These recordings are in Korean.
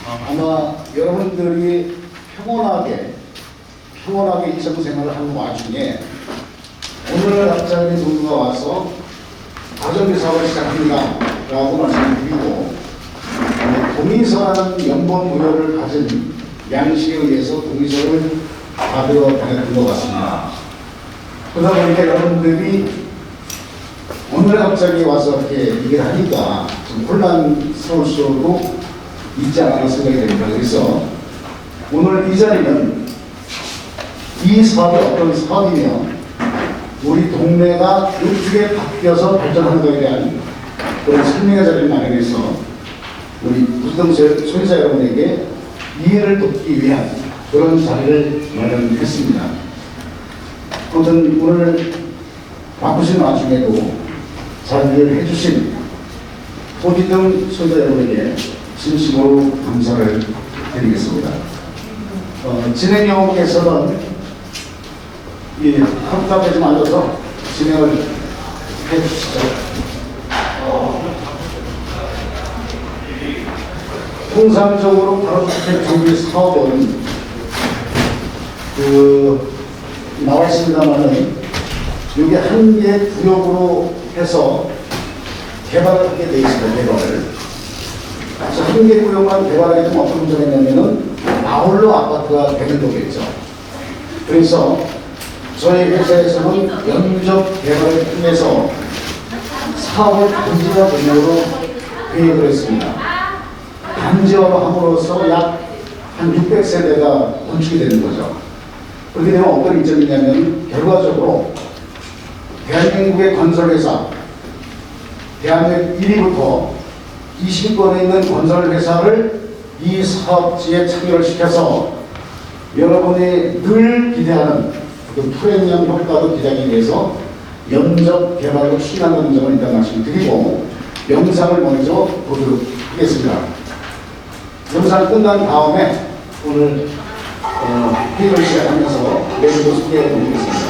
아마 여러분들이 평온하게 일상생활을 하는 와중에 오늘 갑자기 누가 와서 가정비 사업을 시작합니다 라고 말씀을 드리고 동의서라는 연봉무효를 가진 양식에 의해서 동의서를 받으러 다녔던 것 같습니다. 그러다 보니까 여러분들이 오늘 갑자기 와서 이렇게 얘기를 하니까 좀 혼란스러울 수도 있지 않았나 생각이 됩니다. 그래서 오늘 이 자리는 이 사업이 어떤 사업이며 우리 동네가 어떻게 바뀌어서 발전하는 것에 대한 그런 설명의 자리를 마련해서 우리 부수동 소유자 여러분에게 이해를 돕기 위한 그런 자리를 마련했습니다. 아무튼 오늘 바쁘신 와중에도 자리를 해주신 토지등 소유자 여러분에게 진심으로 감사를 드리겠습니다. 진행형께서는 이 컴퓨터에 좀 앉아서 진행을 해주시죠. 통상적으로 가로주택 정비 사업은 나와 있습니다만은 여기 한 개 구역으로 해서 개발을 하게 돼 있습니다. 개발을. 그래서 한 개 구역만 개발하게 되면 어떤 문제가 있냐면은 아울러 아파트가 되는 거겠죠. 그래서 저희 회사에서는 연적 개발을 통해서 사업을 단지화 전략으로 계획을 했습니다. 단지화함으로써 약 한 600세대가 건축이 되는 거죠. 그렇게 되면 어떤 이점이 있냐면 결과적으로 대한민국의 건설회사 대한민국 1위부터 20권에 있는 건설회사를 이 사업지에 참여를 시켜서 여러분이 늘 기대하는 그 프리미엄 효과도 기대하기 위해서 연적 개발로 추진한다는 점을 일단 말씀드리고 영상을 먼저 보도록 하겠습니다. 영상 끝난 다음에 오늘 회의를 시작하면서 내용도 소개해 드리겠습니다.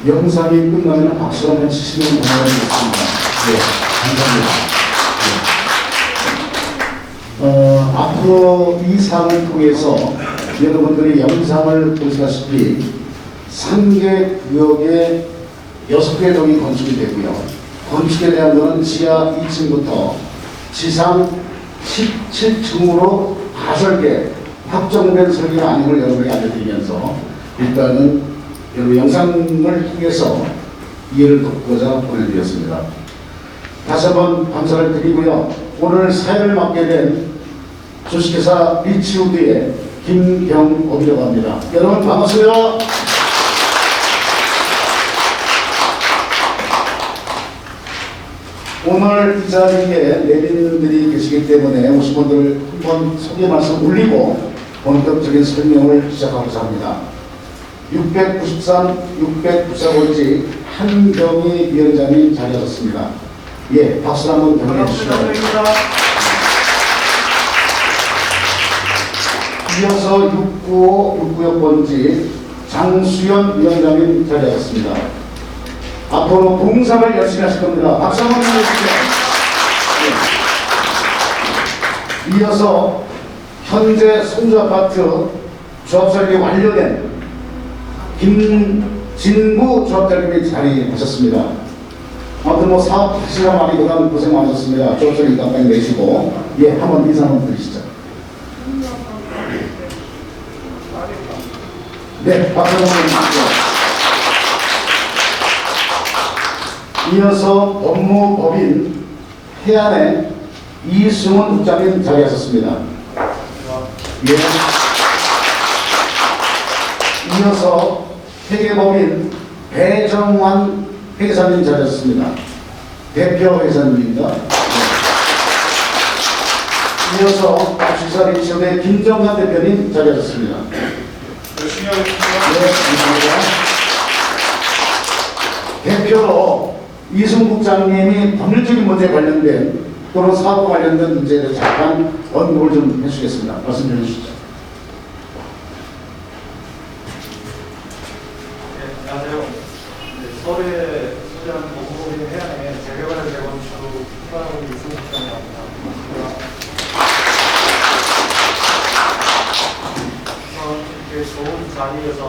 영상이 끝나면 박수 한번 치시면 고맙겠습니다. 네, 감사합니다. 앞으로 이 사업을 통해서 여러분들이 영상을 보시다시피 3개 구역에 6개 동이 건축이 되고요. 건축에 대한 것은 지하 2층부터 지상 17층으로 가설계 확정된 설계가 아닌 걸 여러분에게 알려드리면서 일단은 여러분 영상을 통해서 이해를 돕고자 보내드렸습니다. 다시 한번 감사를 드리고요. 오늘 사회를 맡게 된 주식회사 리치우드의 김경업이라고 합니다. 여러분 반갑습니다. 오늘 이 자리에 내빈들이 계시기 때문에 오신 분들 한번 소개 말씀 올리고 본격적인 설명을 시작하고자 합니다. 693, 694번지 한경희 위원장님 자리하셨습니다. 예, 박수 한번 보내주시죠. 이어서 695, 696번지 장수연 위원장님 자리하셨습니다. 앞으로 봉사를 열심히 하실 겁니다. 박수 한번 보내주시죠. 예. 이어서 현재 송주아파트 조합설계 완료된 김진구 조합장님이 자리하셨습니다. 아무튼 뭐 사업 하시라 말이보다 고생 많으셨습니다. 조합설계 깜빡이 내시고 예, 한번 인사 한번 드리시죠. 네, 박수 한번 드리시죠. 이어서 법무법인 해안의 이승훈 국장님 자리하셨습니다. 예. 이어서 회계법인 배정환 회계사님 자리하셨습니다. 대표 회사님입니다. 네. 이어서 주식사 리치우드의 김정관 대표님 자리하셨습니다. 열심히 하겠습니다. 네, 감사합니다. 대표로 이승훈 국장님이 법률적인 문제에 관련된 또는 사업과 관련된 문제에 대해서 잠깐 언급을 좀 해주시겠습니다. 말씀 좀 해주시죠. 네, 안녕하세요. 네, 서울에 소재하는 법무법인 해안에 재개발을 재건축 투자하고 있는 이승훈 국장입니다. 우선 이렇게 좋은 자리에서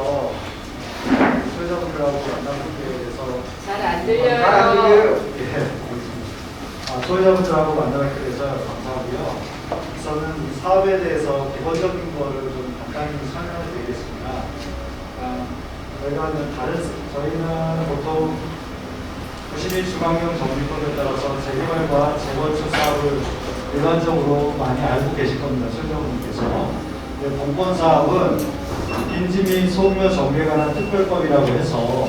소유자분들하고 만나뵙게 돼서 잘 안 들려요. 예, 소유자분들하고 만나뵙게 돼서 감사하고요. 우선은 이 사업에 대해서 기본적인 거를 좀 간단히 설명을 드리겠습니다. 저희는 보통 도시및 주거환경 정비법에 따라서 재개발과 재건축 사업을 일반적으로 많이 알고 계실 겁니다. 소유자분들께서. 본권 사업은 인지 및 소규모 정비에 관한 특별법이라고 해서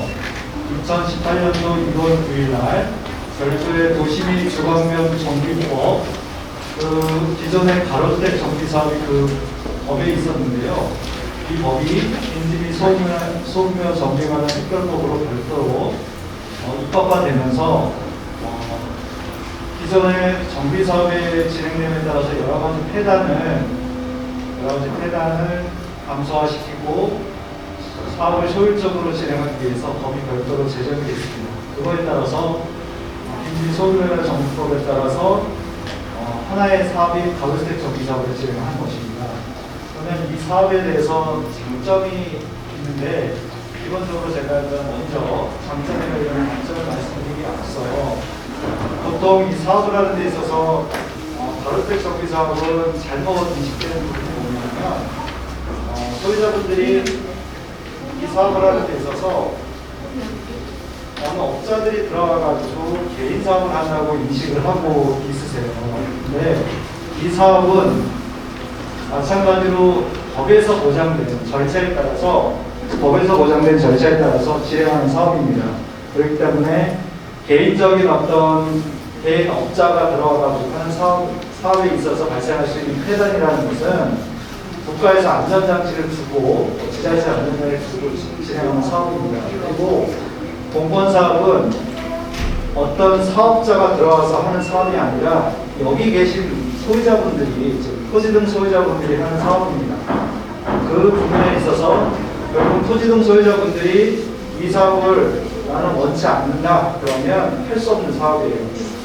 2018년도 1월 9일 날 별도의 도시 및 주거환경 정비법 기존의 가로주택 정비 사업이 그 법에 있었는데요. 이 법이 인지 및 소규모 정비에 관한 특별법으로 별도로 입법화되면서 기존의 정비 사업의 진행됨에 따라서 여러 가지 폐단을 감소화시키고 사업을 효율적으로 진행하기 위해서 법이 별도로 제정이 됐습니다. 그거에 따라서 인지 소규모 정비법에 따라서 하나의 사업이 가로주택 정비 사업을 진행하는 것입니다. 그러면 이 사업에 대해서 장점이 있는데 기본적으로 제가 먼저 장점이나 이런 단점을 말씀드리기 앞서 보통 이 사업을 하는 데 있어서 가로주택 정비 사업은 잘못 인식되는 부분이 뭐냐면 소유자분들이 이 사업을 하는 데 있어서 어느 업자들이 들어와가지고 개인 사업을 한다고 인식을 하고 있으세요. 근데 이 사업은 마찬가지로 법에서 보장된 절차에 따라서 진행하는 사업입니다. 그렇기 때문에 개인적인 어떤 개인 업자가 들어와가지고 하는 사업에 있어서 발생할 수 있는 폐단이라는 것은 국가에서 안전장치를 두고 지자체 안전장치를 두고 진행하는 사업입니다. 그리고 공권사업은 어떤 사업자가 들어와서 하는 사업이 아니라 여기 계신 소유자분들이, 즉 토지 등 소유자분들이 하는 사업입니다. 그 부분에 있어서 결국 토지 등 소유자분들이 이 사업을 나는 원치 않는다 그러면 할 수 없는 사업이에요.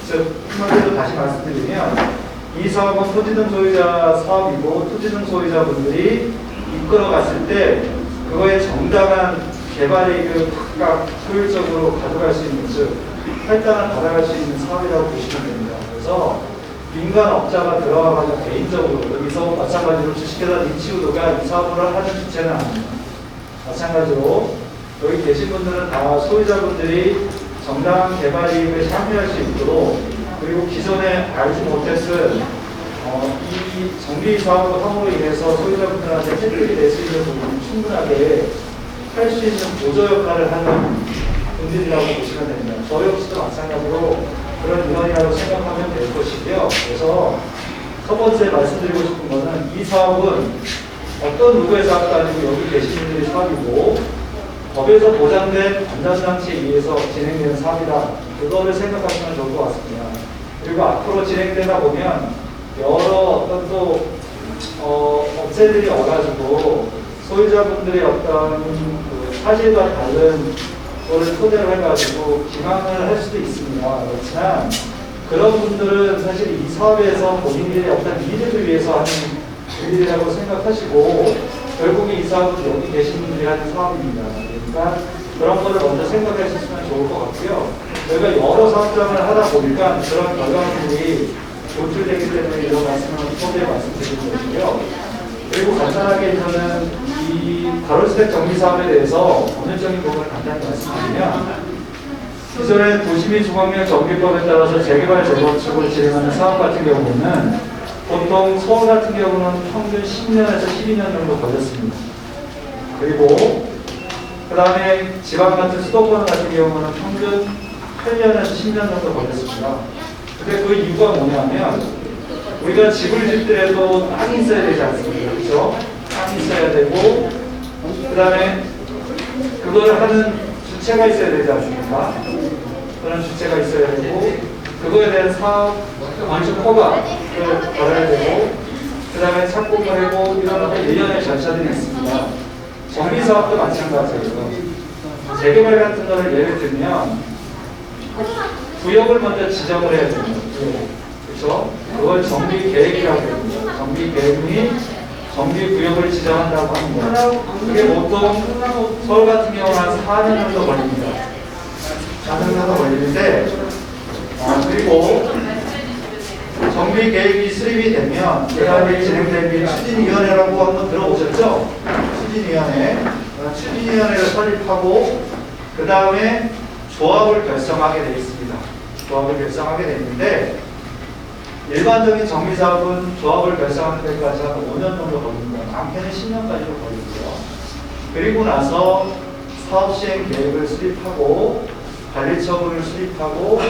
즉 한마디로 다시 말씀드리면 이 사업은 토지 등 소유자 사업이고 토지 등 소유자분들이 이끌어갔을 때 그거에 정당한 개발 이익을 각각 효율적으로 가져갈 수 있는, 즉 할당을 받아갈 수 있는 사업이라고 보시면 됩니다. 그래서 민간 업자가 들어가가지고 개인적으로 여기서 마찬가지로 주식회사 린치우드가 이 사업을 하는 주체는 아닙니다. 마찬가지로 여기 계신 분들은 다 소유자분들이 정당한 개발 이익에 참여할 수 있도록, 그리고 기존에 알지 못했을 이 정비 사업을 함으로 인해서 소유자분들한테 혜택이 될 수 있는 부분을 충분하게 할 수 있는 보조 역할을 하는 분들이라고 보시면 됩니다. 저희 역시도 마찬가지로 그런 인원이라고 생각하면 될 것이고요. 그래서 첫 번째 말씀드리고 싶은 것은 이 사업은 어떤 누구의 사업도 아니고 여기 계신 분들의 사업이고 법에서 보장된 안전장치에 의해서 진행되는 사업이다. 그거를 생각하시면 좋을 것 같습니다. 그리고 앞으로 진행되다 보면 여러 어떤 또 업체들이 와가지고 소유자분들의 어떤 그 사실과 다른 거를 토대로 해가지고 기망을 할 수도 있습니다. 그렇지만 그런 분들은 사실 이 사업에서 본인들의 어떤 이득을 위해서 하는 일이라고 생각하시고 결국에 이 사업은 여기 계신 분들이 하는 사업입니다. 그러니까 그런 거를 먼저 생각하셨으면 좋을 것 같고요. 저희가 여러 사업장을 하다 보니까 그런 결과물이 노출되기 때문에 이런 말씀을 초기에 말씀드리는 것이고요. 그리고 간단하게 저는 이 가로주택 정비 사업에 대해서 법률적인 부분을 간단히 말씀드리면, 기존의 도시민 중앙역 정비법에 따라서 재개발 재건축을 진행하는 사업 같은 경우는 보통 서울 같은 경우는 평균 10년에서 12년 정도 걸렸습니다. 그리고 그 다음에 지방 같은 수도권 같은 경우는 평균 8년에서 10년 정도 걸렸습니다. 근데 그 이유가 뭐냐면 우리가 집을 짓더라도 땅이 있어야 되지 않습니까? 그렇죠? 땅이 있어야 되고 그 다음에 그걸 하는 주체가 있어야 되지 않습니까? 그런 주체가 있어야 되고 그거에 대한 사업 완전 허가를 받아야 되고 그 다음에 착공을 하고 이런 어떤 일련의 절차들이 있습니다. 정비사업도 마찬가지예요. 재개발 같은 거를 예를 들면 구역을 먼저 지정을 해야 됩니다. 그렇죠? 그걸 정비계획이라고 합니다. 정비계획이 정비구역을 지정한다고 합니다. 그게 보통 서울 같은 경우는 한 4년 정도 걸립니다. 4년 정도 걸리는데 그리고 정비계획이 수립이 되면 계획이 진행되기 추진위원회라고 한번 들어보셨죠? 추진위원회. 추진위원회를 설립하고 그 다음에 조합을 결성하게 되어 있습니다. 조합을 결성하게 되는데 일반적인 정비사업은 조합을 결성하는 데까지 한 5년 정도 걸립니다. 많게는 10년까지도 걸리고요. 그리고 나서 사업시행 계획을 수립하고 관리처분을 수립하고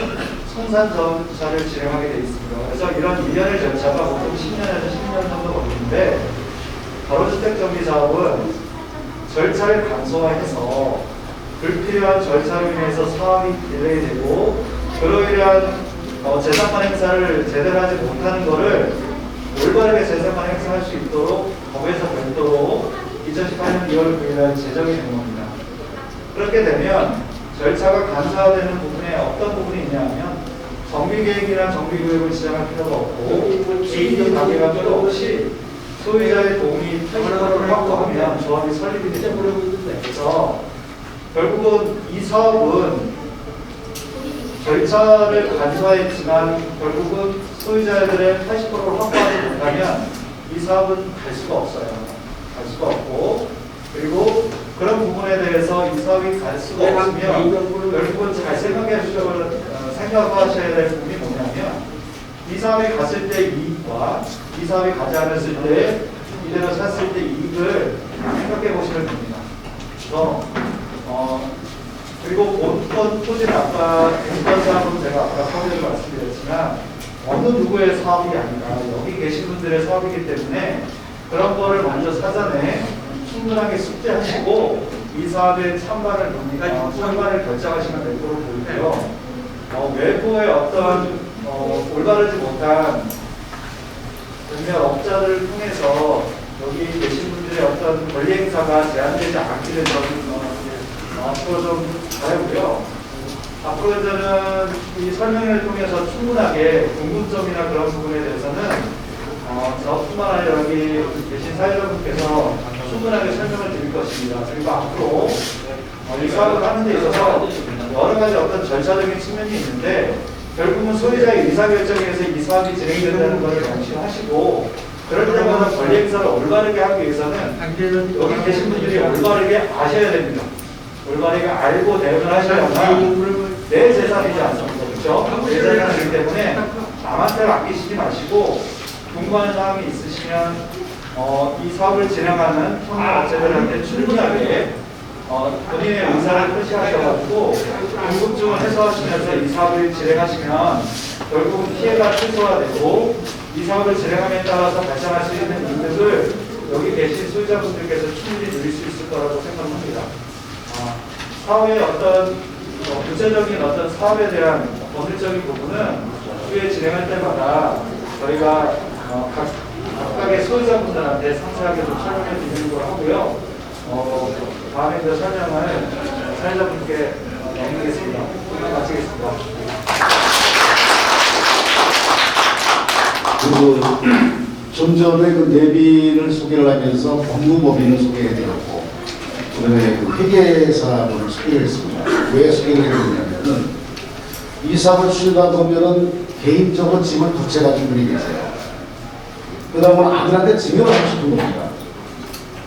청산전차를 진행하게 되어 있습니다. 그래서 이런 일련의 절차가 보통 10년에서 10년 정도 걸리는데 가로주택 정비사업은 절차를 간소화해서 불필요한 절차로 인해서 사업이 딜레이되고 그로 인한 재산권 행사를 제대로 하지 못하는 것을 올바르게 재산권 행사할 수 있도록 법에서 별도로 2018년 2월 9일 제정이 된 겁니다. 그렇게 되면 절차가 간소화되는 부분에 어떤 부분이 있냐면 정비계획이나 정비구역을 지정할 필요가 없고 개인이 관계가 필요 없이 소유자의 동의 편의를 확보하면 조합이 설립이 되죠. 그래서 결국은 이 사업은 절차를 간소화했지만 결국은 소유자들의 80%를 확보하지 못하면 이 사업은 갈 수가 없어요. 갈 수가 없고 그리고 그런 부분에 대해서 이 사업이 갈 수가 없으면 결국은 잘 생각하셔야 될 부분이 뭐냐면 이 사업이 갔을 때 이익과 이 사업이 가지 않았을 때 이대로 샀을 때 이익을 생각해 보시면 됩니다. 그래서 그리고 본권 토지는 아까 인권 사업은 제가 아까 서두에 말씀드렸지만 어느 누구의 사업이 아니라 여기 계신 분들의 사업이기 때문에 그런 거를 먼저 사전에 충분하게 숙지하시고 이 사업에 찬반을 결정하시면 될 거로 보이고요. 외부의 어떤 올바르지 못한 업자들을 통해서 여기 계신 분들의 어떤 권리 행사가 제한되지 않기를 저는 앞으로 좀 바라고요. 앞으로 저는 이 설명을 통해서 충분하게 궁금점이나 그런 부분에 대해서는 저뿐만 아니라 여기 계신 사회자분께서 충분하게 설명을 드릴 것입니다. 그리고 앞으로 이 사업을 하는 데 있어서 여러 가지 어떤 절차적인 측면이 있는데 결국은 소유자의 의사결정에서 이 사업이 진행된다는 것을 명심하시고 그럴 때마다 권리 행사를 올바르게 하기 위해서는 여기 계신 분들이 올바르게 아셔야 됩니다. 올바르게 알고 대응을 하셔야만 내 재산이지 않습니까? 그렇죠? 내 재산이기 때문에 남한테 맡기시지 마시고 궁금한 사항이 있으시면 이 사업을 진행하는 협력업체들한테 충분하게 본인의 의사를 표시하셔가지고 궁금증을 해소하시면서 이 사업을 진행하시면 결국은 피해가 최소화되고 이 사업을 진행함에 따라서 발생할 수 있는 이득을 여기 계신 소유자분들께서 충분히 누릴 수 있을 거라고 생각합니다. 사업의 어떤 구체적인 어떤 사업에 대한 법률적인 부분은 후에 진행할 때마다 저희가 각각의 소유자분들한테 상세하게 좀 설명해 드리는 걸 하고요. 다음에 그 설명을 사회자분께 넘기겠습니다. 마치겠습니다. 좀 전에 그 내비를 소개를 하면서 법무법인을 소개해드렸고, 그다음에 그 회계사를 소개를 했습니다. 왜 소개를 해드렸냐면은 이 사업을 추진하다 보면은 개인적으로 집을 두 채 가진 분이 계세요. 그 다음은 아들한테 증여를 하고 싶은 겁니다.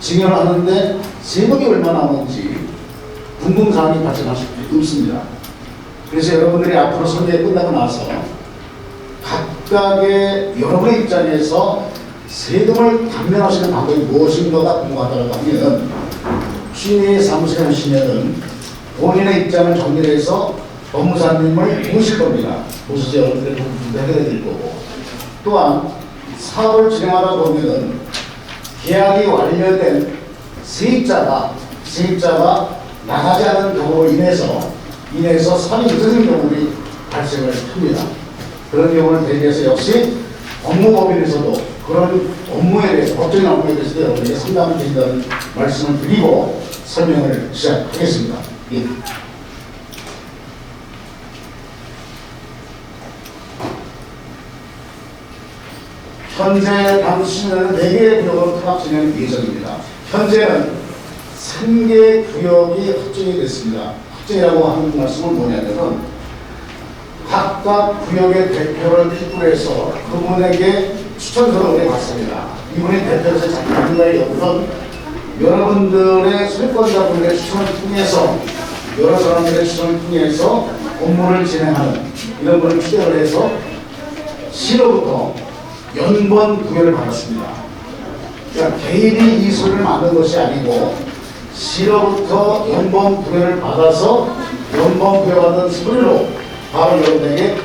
증여를 하는데 세금이 얼마 나오는지 궁금사항이 발생할 수 없습니다. 그래서 여러분들이 앞으로 선거에 끝나고 나서 각각의 여러분의 입장에서 세금을 감면할 수 있는 방법이 무엇인가가 궁금하다고 하면 취재 사무소에 오시면은 본인의 입장을 정리해서 법무사님을 모실 겁니다. 모셔서 여러분들의 부분도 해드릴 거고, 또한 사업을 진행하다 보면은 계약이 완료된 세입자가 나가지 않은 경우로 인해서 사업이 늦어진 경우들이 발생을 합니다. 그런 경우를 대비해서 역시 업무법인에서도 그런 업무에 대해서, 법적인 업무에 대해서 여러분에게 상담을 드린다는 말씀을 드리고 설명을 시작하겠습니다. 예. 현재 당시는 4개의 구역으로 통합 진행 예정입니다. 현재는 3개의 구역이 확정이 됐습니다. 확정이라고 하는 말씀은 뭐냐면은 각각 구역의 대표를 필두해서 그분에게 추천서를 보내봤습니다. 이분이 대표에서 잡히는가의 여부는 여러분들의 소유권자분들의 추천을 통해서, 여러 사람들의 추천을 통해서 업무를 진행하는 이런 분을 추천을 해서 시로부터 연번 부여를 받았습니다. 그러니까 개인이 이 소리를 만든 것이 아니고 시로부터 연번 부여를 받아서 연번 부여받은 소리로 바로 여러분에게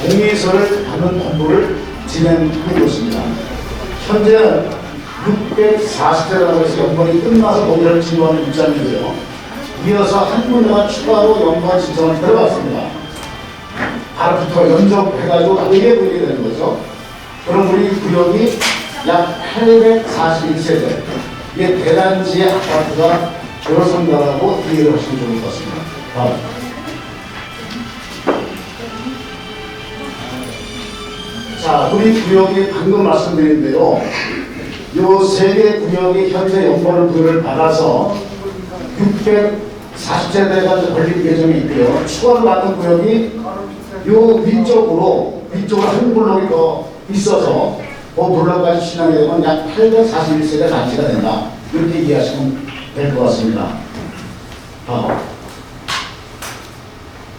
공의서를 받는 업무를 진행하는 것입니다. 현재는 640대라고 해서 연번이 끝나서 공의를 진행하는 입장이고요. 이어서 한 분야가 추가로 연번 신청을 들어갔습니다. 바로부터 연접해가지고 4개 구역이 되는 거죠. 그럼 우리 구역이 약 841세대, 이게 대단지의 아파트가 들어선다라고 이해를 하시면 좋을 것 같습니다. 다음. 자, 우리 구역이 방금 말씀드린 대로 요 3개 구역이 현재 연번을 부여를 받아서 640세대가 걸릴 예정이 있고요. 추가로 받는 구역이 요 위쪽으로 한 블록이 더 있어서 그 블록까지 진행하게 되면 약 841세대 단지가 된다. 이렇게 이해하시면 될 것 같습니다.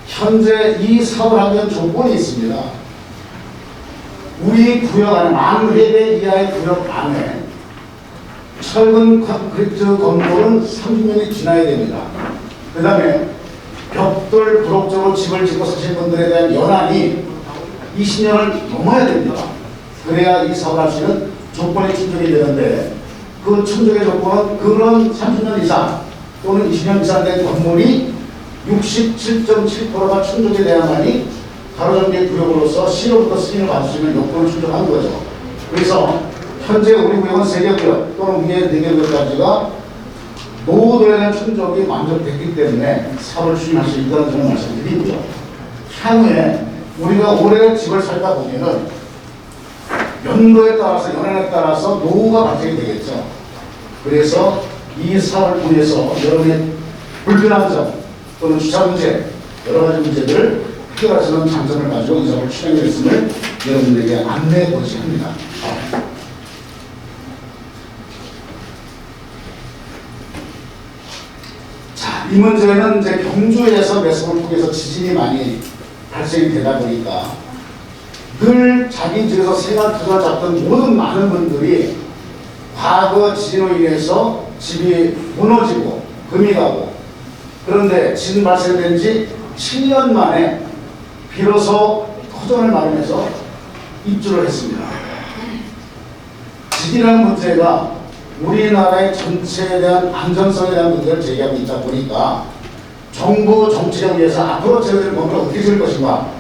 현재 이 사업을 하면 조건이 있습니다. 우리 구역 안에, 10,000대 이하의 구역 안에 철근 콘크리트 건물은 30년이 지나야 됩니다. 그 다음에 벽돌 부록적으로 집을 짓고 사신 분들에 대한 연한이 20년을 넘어야 됩니다. 그래야 이 사업을 할 수 있는 조건이 충족이 되는데, 그 충족의 조건은 그런 30년 이상 또는 20년 이상 된 건물이 67.7%가 충족이 돼야만이 가로정비 구역으로서 시로부터 승인을 받을 수 있는 요건을 충족한 거죠. 그래서 현재 우리 구역은 3개 구역 또는 위에 4개 구역까지가 모두에 대한 충족이 만족됐기 때문에 사업을 추진할 수 있다는 점을 말씀드리고요. 향후에 우리가 오래 집을 살다 보면은 연도에 따라서, 연한에 따라서 노후가 발생이 되겠죠. 그래서 이 사업을 통해서 여러분의 불편한 점 또는 주차 문제, 여러 가지 문제들을 특별하시는 장점을 가지고 이 사업을 실행했음을 여러분들에게 안내해 보시기 합니다. 자, 이 문제는 이제 경주에서 매스컴을 통해서 지진이 많이 발생이 되다 보니까 늘 자기 집에서 생활 터전을 잡던 모든 많은 분들이 과거 지진으로 인해서 집이 무너지고 금이 가고, 그런데 지진 발생된 지 7년 만에 비로소 터전을 마련해서 입주를 했습니다. 지진이라는 문제가 우리나라의 전체에 대한 안전성에 대한 문제를 제기하고 있다 보니까 정부 정책에 의해서 앞으로 저희들 건물을 어떻게 지을 것인가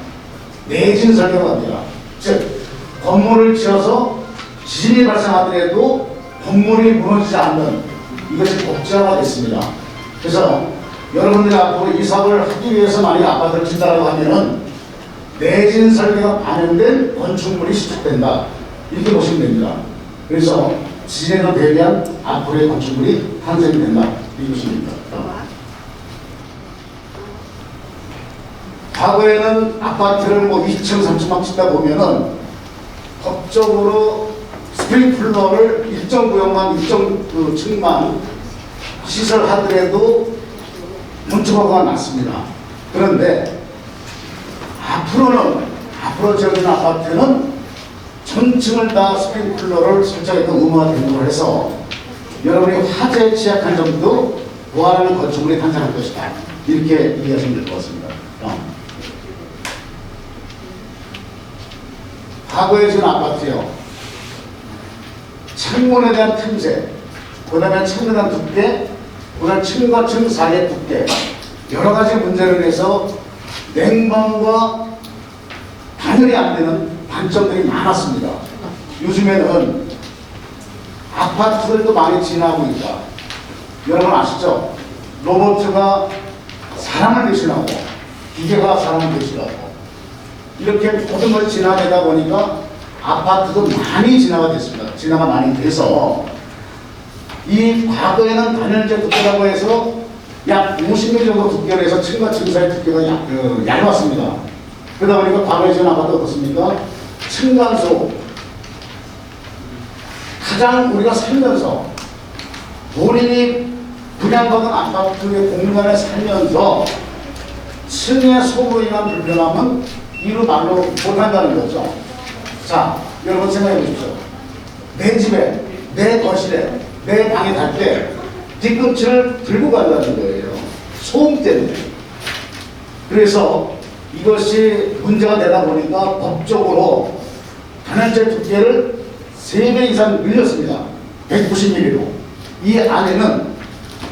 내진 설계를 합니다. 즉 건물을 지어서 지진이 발생하더라도 건물이 무너지지 않는 이것이 복잡화가 됐습니다. 그래서 여러분들이 앞으로 이 사업을 하기 위해서 만약 아파트를 짓는다고 하면은 내진 설계가 반영된 건축물이 시작된다, 이렇게 보시면 됩니다. 그래서 지진에도 대비한 앞으로의 건축물이 탄생이 된다, 이렇게 보시면 됩니다. 과거에는 아파트를 뭐 2층, 3층만 짓다 보면은 법적으로 스프링클러를 일정 구역만, 일정 그 층만 시설하더라도 문초과가 났습니다. 그런데 앞으로 지어진 아파트는 전층을 다 스프링클러를 설정해서 의무화 등록을 해서 여러분이 화재에 취약한 점도 보완하는 건축물이 탄생할 것이다, 이렇게 이해하시면 될 것 같습니다. 과거에 지은 아파트요, 창문에 대한 틈새, 그 다음에 창문에 대한 두께, 그 다음에 층과 층 사이의 두께, 여러 가지 문제를 해서 냉방과 단열이 안 되는 단점들이 많았습니다. 요즘에는 아파트들도 많이 진화하고 있다. 여러분 아시죠? 로봇가 사람을 대신하고 기계가 사람을 대신하고 이렇게 모든 것이 진화되다 보니까 아파트도 많이 진화가 됐습니다. 진화가 많이 돼서 이 과거에는 단열재 두께라고 해서 약 50mm 정도 두께로 해서 층과 층 사이 두께가 얇았습니다. 그러다 보니까 과거에 지은 아파트 어떻습니까? 층간소음, 가장 우리가 살면서 본인이 분양받은 아파트의 공간에 살면서 층의 소음으로 인한 불편함은 이루 말로 못한다는 거죠. 자, 여러분 생각해 보십시오. 내 집에, 내 거실에, 내 방에 갈 때 뒤꿈치를 들고 간다는 거예요. 소음 때문에. 그래서 이것이 문제가 되다 보니까 법적으로 단열재 두께를 3배 이상 늘렸습니다. 190mm로. 이 안에는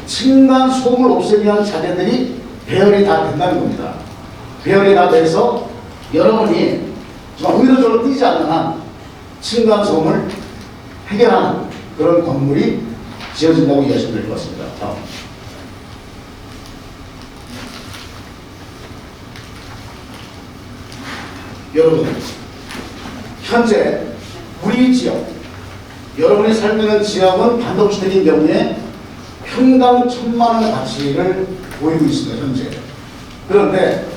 층간 소음을 없애기 위한 자재들이 배열이 다 된다는 겁니다. 배열이 다 돼서 여러분이 정말 의도적으로 뛰지 않는 한 층간 소음을 해결하는 그런 건물이 지어진다고 이해하시면 될 것 같습니다. 다음. 여러분, 현재 우리 지역, 여러분이 살고 있는 지역은 단독주택인 경우에 평당 1,000만 원의 가치를 보이고 있습니다. 현재. 그런데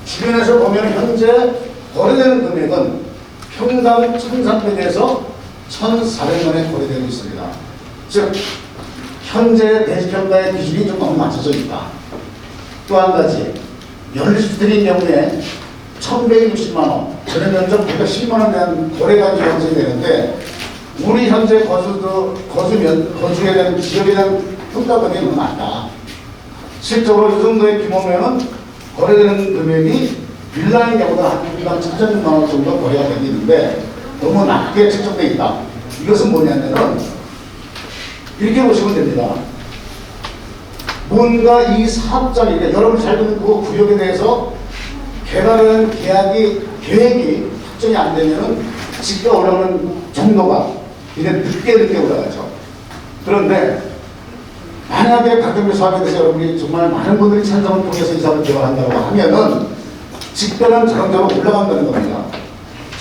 주변에서 보면 현재 거래되는 금액은 평당 1,300에서 1,400원에 거래되고 있습니다. 즉 현재 대지평가의 기준이 좀 너무 맞춰져 있다. 또 한 가지, 연립주택인 경우에 1,160만 원, 전액 면적 110만 원에 대한 거래가격이 형성되는데 우리 현재 거주에 대한 지역에 대한 평가 금액이 너무 낮다. 실적으로 이 정도의 규모면은 거래되는 금액이 빌라인 경우보다 한 평당 1,600만 원 정도 거래가 되는데 너무 낮게 책정되어 있다. 이것은 뭐냐면은 이렇게 보시면 됩니다. 뭔가 이 사업장이, 여러분 살고 있는 그 구역에 대해서 개발하는 계획이 확정이 안 되면은 집가 올라오는 정도가 이제 늦게 올라가죠. 그런데 만약에 가격의 사업에 대해서 여러분이 정말 많은 분들이 찬성을 통해서 이 사업을 개발한다고 하면은 집가는 자동적으로 올라간다는 겁니다.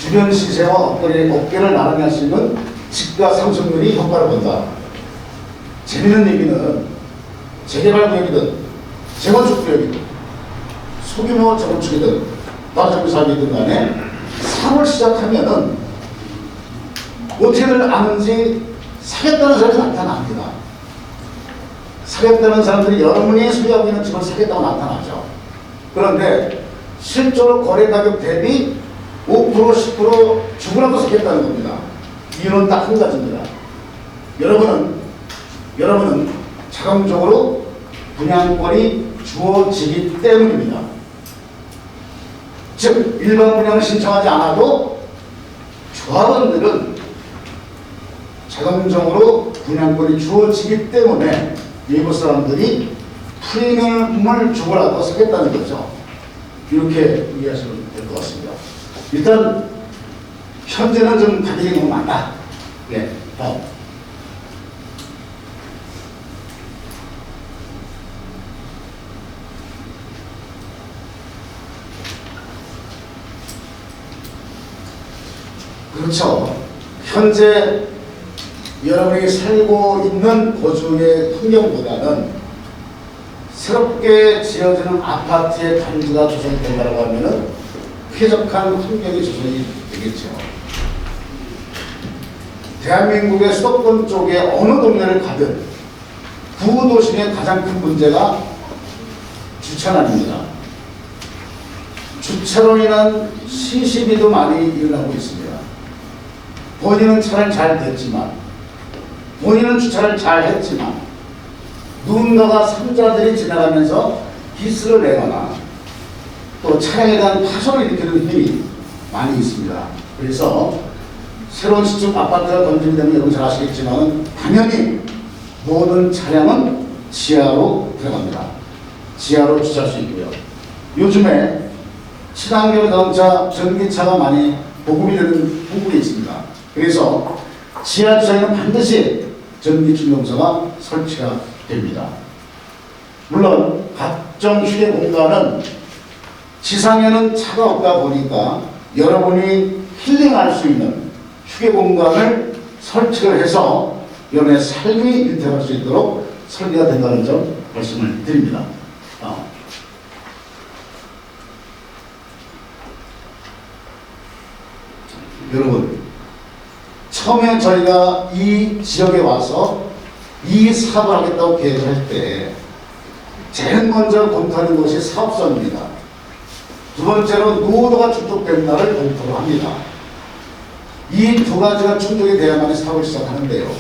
주변 시세와 업계를 나란히 할 수 있는 집가 상승률이 효과를 본다. 재미있는 얘기는 재개발 구역이든 재건축 구역이든 소규모 재건축이든 나중에 사업이든 간에 사업을 시작하면은 어떻게들 아는지 사겠다는 사람이 나타납니다. 사겠다는 사람들이 여러분이 소유하고 있는 집을 사겠다고 나타나죠. 그런데 실제로 거래 가격 대비 5% 10% 주고라도 사겠다는 겁니다. 이유는 딱 한 가지입니다. 여러분은 자동적으로 분양권이 주어지기 때문입니다. 즉 일반 분양을 신청하지 않아도 조합원들은 자동적으로 분양권이 주어지기 때문에 일부 사람들이 프리미엄을 주고라도 사겠다는 거죠. 이렇게 이해하시면 될 것 같습니다. 일단 현재는 좀 가격이 너무 많다. 예, 다음. 그렇죠. 현재 여러분이 살고 있는 거주의 환경보다는 새롭게 지어지는 아파트의 단지가 조성이 된다고 하면은 쾌적한 환경이 조성이 되겠죠. 대한민국의 수도권 쪽에 어느 동네를 가든 구도심의 가장 큰 문제가 주차난입니다. 주차로 인한 시시비도 많이 일어나고 있습니다. 본인은 차를 잘 댔지만, 본인은 주차를 잘 했지만, 누군가가 삼자들이 지나가면서 기스를 내거나 또 차량에 대한 파손을 일으키는 힘이 많이 있습니다. 그래서 새로운 시축 아파트가 건립이 되면 여러분 잘 아시겠지만 당연히 모든 차량은 지하로 들어갑니다. 지하로 주차할 수 있고요. 요즘에 친환경 자동차, 전기차가 많이 보급이 되는 부분이 있습니다. 그래서 지하 주차에는 반드시 전기 충전소가 설치가 됩니다. 물론 각종 휴게 공간은 지상에는 차가 없다 보니까 여러분이 힐링할 수 있는 휴게 공간을 설치를 해서 여러분의 삶이 일태할 수 있도록 설계가 된다는 점 말씀을 드립니다. 여러분, 처음에 저희가 이 지역에 와서 이 사업을 하겠다고 계획할 때 제일 먼저 검토하는 것이 사업성입니다. 두 번째로 노후도가 축적된 날을 검토를 합니다. 이 두 가지가 충족이 돼야만 사업을 시작하는데요.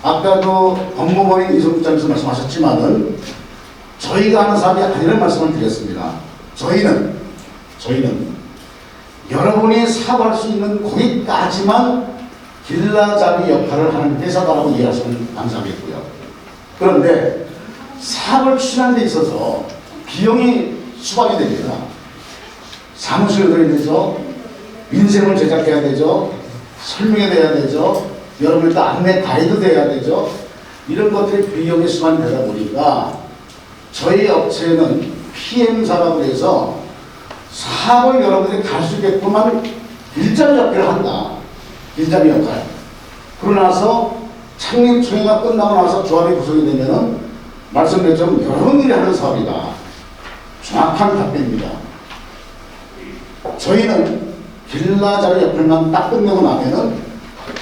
아까도 법무법인 이성국장님께서 말씀하셨지만은 저희가 하는 사업이 아니라는 말씀을 드렸습니다. 저희는 여러분이 사업할 수 있는 거기까지만 길라잡이 역할을 하는 회사다라고 이해하시면 감사하겠고요. 그런데 사업을 추진하는 데 있어서 비용이 수박이 됩니다. 사무실을 들어야 되죠. 인쇄물 제작해야 되죠. 설명이 돼야 되죠. 여러분들 안내 가이드 돼야 되죠. 이런 것들이 비용이 수반이 되다 보니까 저희 업체는 PM사라고 해서 사업을 여러분들이 갈 수 있게끔만 일자리 역할을 한다. 일자리 역할. 그러고 나서 창립 총회가 끝나고 나서 조합이 구성이 되면은 말씀드렸지만 여러분들이 하는 사업이다. 정확한 답변입니다. 저희는 길라자리 역할만 딱 끝내고 나면은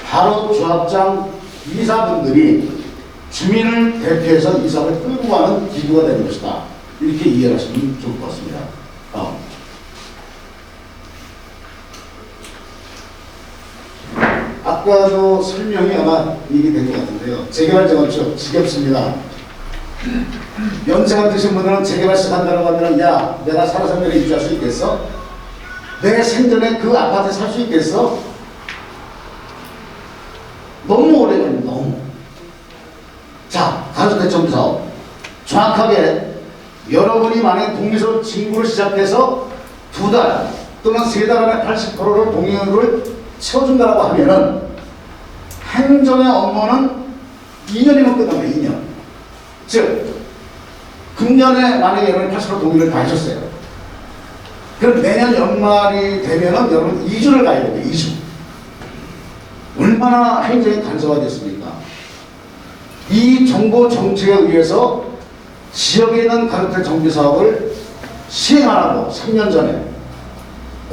바로 조합장 이사분들이 주민을 대표해서 이 사업을 끌고 가는 기구가 되는 것이다. 이렇게 이해하시면 좋을 것 같습니다. 아까도 설명이 아마 얘기 된 것 같은데요. 재개발 재건축 지겹습니다. 연세가 드신 분들은 재개발 시작한다고 하면 야 내가 살아서 면에 입주할 수 있겠어? 내 생전에 그 아파트에 살 수 있겠어? 너무 오래 걸립니다. 너무. 자, 가주택정비사업 정확하게 여러분이 만약 동의서 진구를 시작해서 2달 또는 3달 안에 80%를 동의를 채워준다고 하면은 행정의 업무는 2년이면 끝납니다. 2년. 즉 금년에 만약에 여러분이 80% 동의를 다 하셨어요. 그럼 내년 연말이 되면은 여러분 2주를 가야 돼요. 2주. 얼마나 행정이 간소화됐습니까? 이 정보 정책에 의해서 지역에 있는 가족들 정비 사업을 시행 안 하고 3년 전에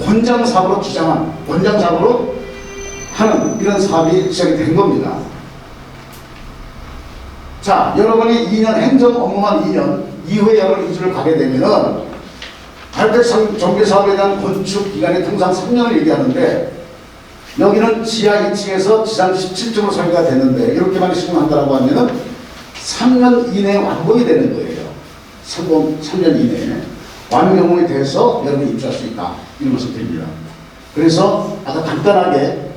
권장 사업으로 주장한, 권장 사업으로 하는 이런 사업이 시작이 된 겁니다. 자, 여러분이 2년 행정 업무만 2년 이후에 여러분 이주를 가게 되면은 발대 정비 사업에 대한 건축 기간이 통상 3년을 얘기하는데 여기는 지하 2층에서 지상 17층으로 설계가 됐는데 이렇게만 시공한다라고 하면은 3년 이내에 완공이 되는 거예요. 3년 이내에 완공이 돼서 여러분이 입주할 수 있다, 이런 말씀 드립니다. 그래서 아까 간단하게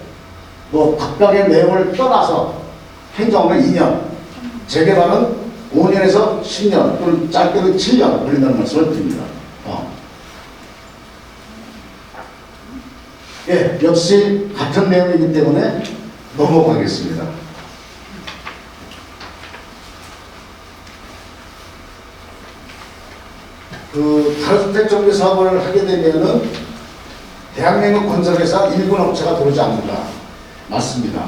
뭐 각각의 내용을 떠나서 행정은 2년, 재개발은 5년에서 10년 또는 짧게는 7년 걸린다는 말씀을 드립니다. 예, 역시 같은 내용이기 때문에 넘어가겠습니다. 다주택 정비 사업을 하게 되면은 대한민국 건설회사 1군 업체가 들어오지 않는다. 맞습니다.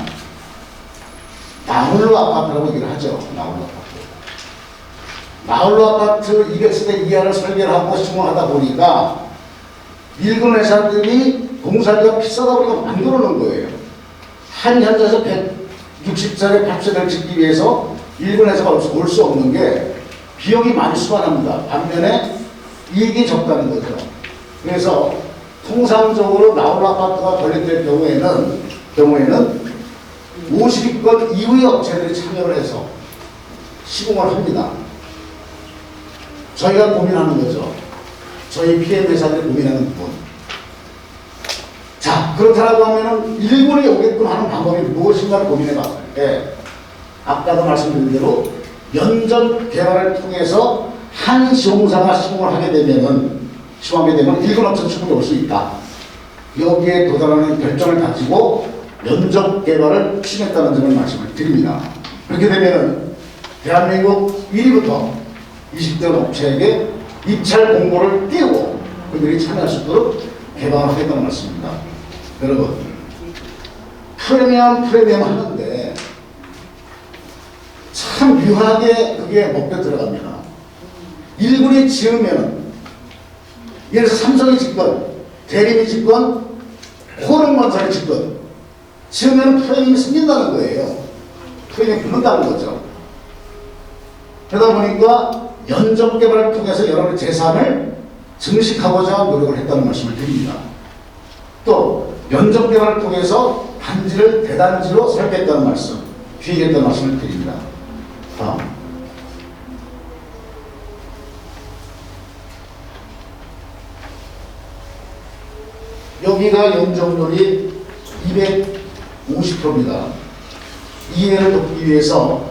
나홀로 아파트라고 얘기를 하죠. 나홀로 아파트. 나홀로 아파트 200세대 이하를 설계를 하고 시공하다 보니까 1군 회사들이 공사비가 비싸다 보니까 만들어 놓은 거예요. 한 현장에서 160짜리 80세대를 짓기 위해서 1군 회사가 올 수 없는 게 비용이 많이 수반합니다. 반면에 이익이 적다는 거죠. 그래서 통상적으로 나홀로 아파트가 건립될 경우에는 50위권 이후의 업체들이 참여를 해서 시공을 합니다. 저희가 고민하는 거죠. 저희 PM 회사들이 고민하는 부분. 자, 그렇다고 하면은 1군에 오게끔 하는 방법이 무엇인가를 고민해 봤을 때 아까도 말씀드린 대로 연전 개발을 통해서 한 시공사가 시공을 하게 되면 1군 업체 출근이 올 수 있다. 여기에 도달하는 결정을 가지고 연접 개발을 추진했다는 점을 말씀을 드립니다. 그렇게 되면 대한민국 1위부터 20대 업체에게 입찰 공고를 띄우고 그들이 참여할 수 있도록 개방을 하겠다는 말씀입니다. 여러분, 프리미엄 하는데 참 묘하게 그게 먹혀 들어갑니다. 1군이 지으면 예를 들어서 삼성이 짓건 대림이 짓건 호릉건설이 짓건 지으면 프레임이 생긴다는 거예요. 프레임이 붙는다는 거죠. 그러다 보니까 연접 개발을 통해서 여러분의 재산을 증식하고자 노력을 했다는 말씀을 드립니다. 또 연접 개발을 통해서 단지를 대단지로 설계했다는 말씀, 기획했다는 말씀을 드립니다. 다음. 여기가 용적률이 250%입니다. 이해를 돕기 위해서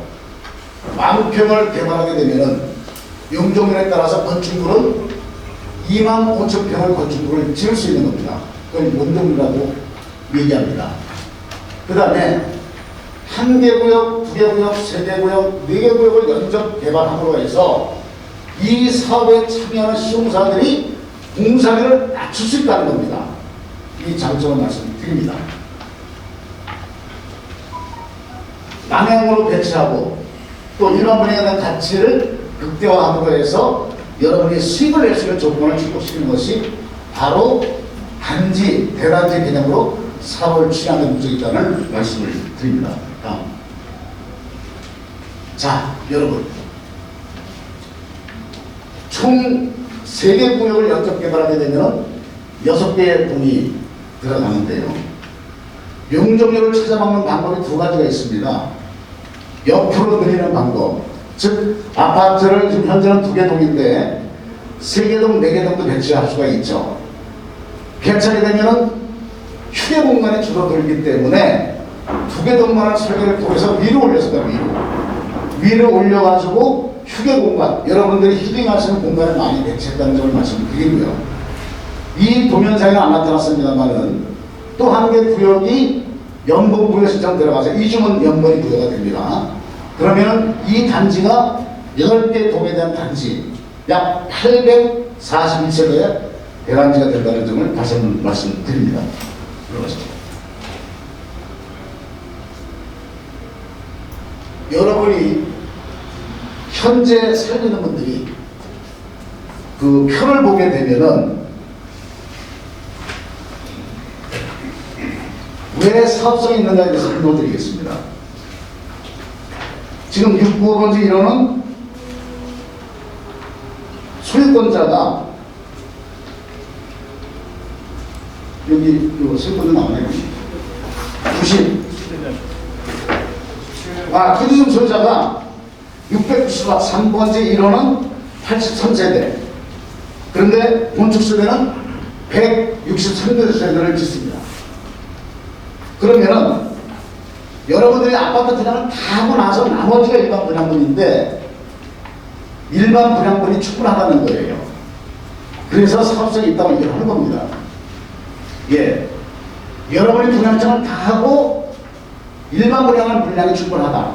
10,000평을 개발하게 되면은 용적률에 따라서 건축물은 25,000평의 건축물을 지을 수 있는 겁니다. 그걸 용적률이라고 얘기합니다. 그 다음에 1개 구역, 2개 구역, 3개 구역, 4개 구역을 연접 개발함으로 해서 이 사업에 참여하는 시공사들이 공사비를 낮출 수 있다는 겁니다. 이 장점을 말씀드립니다. 남양으로 배치하고 또 일반 분양에 대한 가치를 극대화함으로 해서 여러분이 수익을 낼 수 있는 조건을 축복시키는 것이 바로 단지, 대단지 개념으로 사업을 추진하는 목적이 있다는 말씀을 드립니다. 다음. 자, 여러분. 총 3개 구역을 연접 개발하게 되면 6개의 돈이 들어가는데요. 용적률을 찾아먹는 방법이 2가지가 있습니다. 옆으로 늘리는 방법. 즉, 아파트를 지금 현재는 2개 동인데 3개 동, 4개 동도 배치할 수가 있죠. 개찰이 되면은 휴게 공간이 줄어들기 때문에 2개 동만을 설계를 통해서 위로 올렸습니다. 위로 올려가지고 휴게 공간, 여러분들이 힐링하시는 공간을 많이 배치했다는 점을 말씀드리고요. 이 도면상에는 안 나타났습니다만은 또 한 개 구역이 연봉 구역 시장 들어가서 이주문 연봉이 구역가 됩니다. 그러면은 이 단지가 8개 동에 대한 단지 약 841세대의 대단지가 된다는 점을 다시 한번 말씀드립니다. 들어가시죠. 여러분이 현재 살고 있는 분들이 그 표를 보게 되면은 왜 사업성이 있는가에 대해서 설명드리겠습니다. 지금 695번지 1호는 소유권자가 여기 소유권자 나오네요. 투지점 소유자가 693번지 1호는 83세대. 그런데 건축세대는 163세대를 짓습니다. 그러면은 여러분들이 아파트 분양을 다 하고 나서 나머지가 일반 분양분인데 일반 분양분이 충분하다는 거예요. 그래서 사업성이 있다고 얘기를 하는 겁니다. 예. 여러분이 분양청을 다 하고 일반 분양은 분량이 충분하다.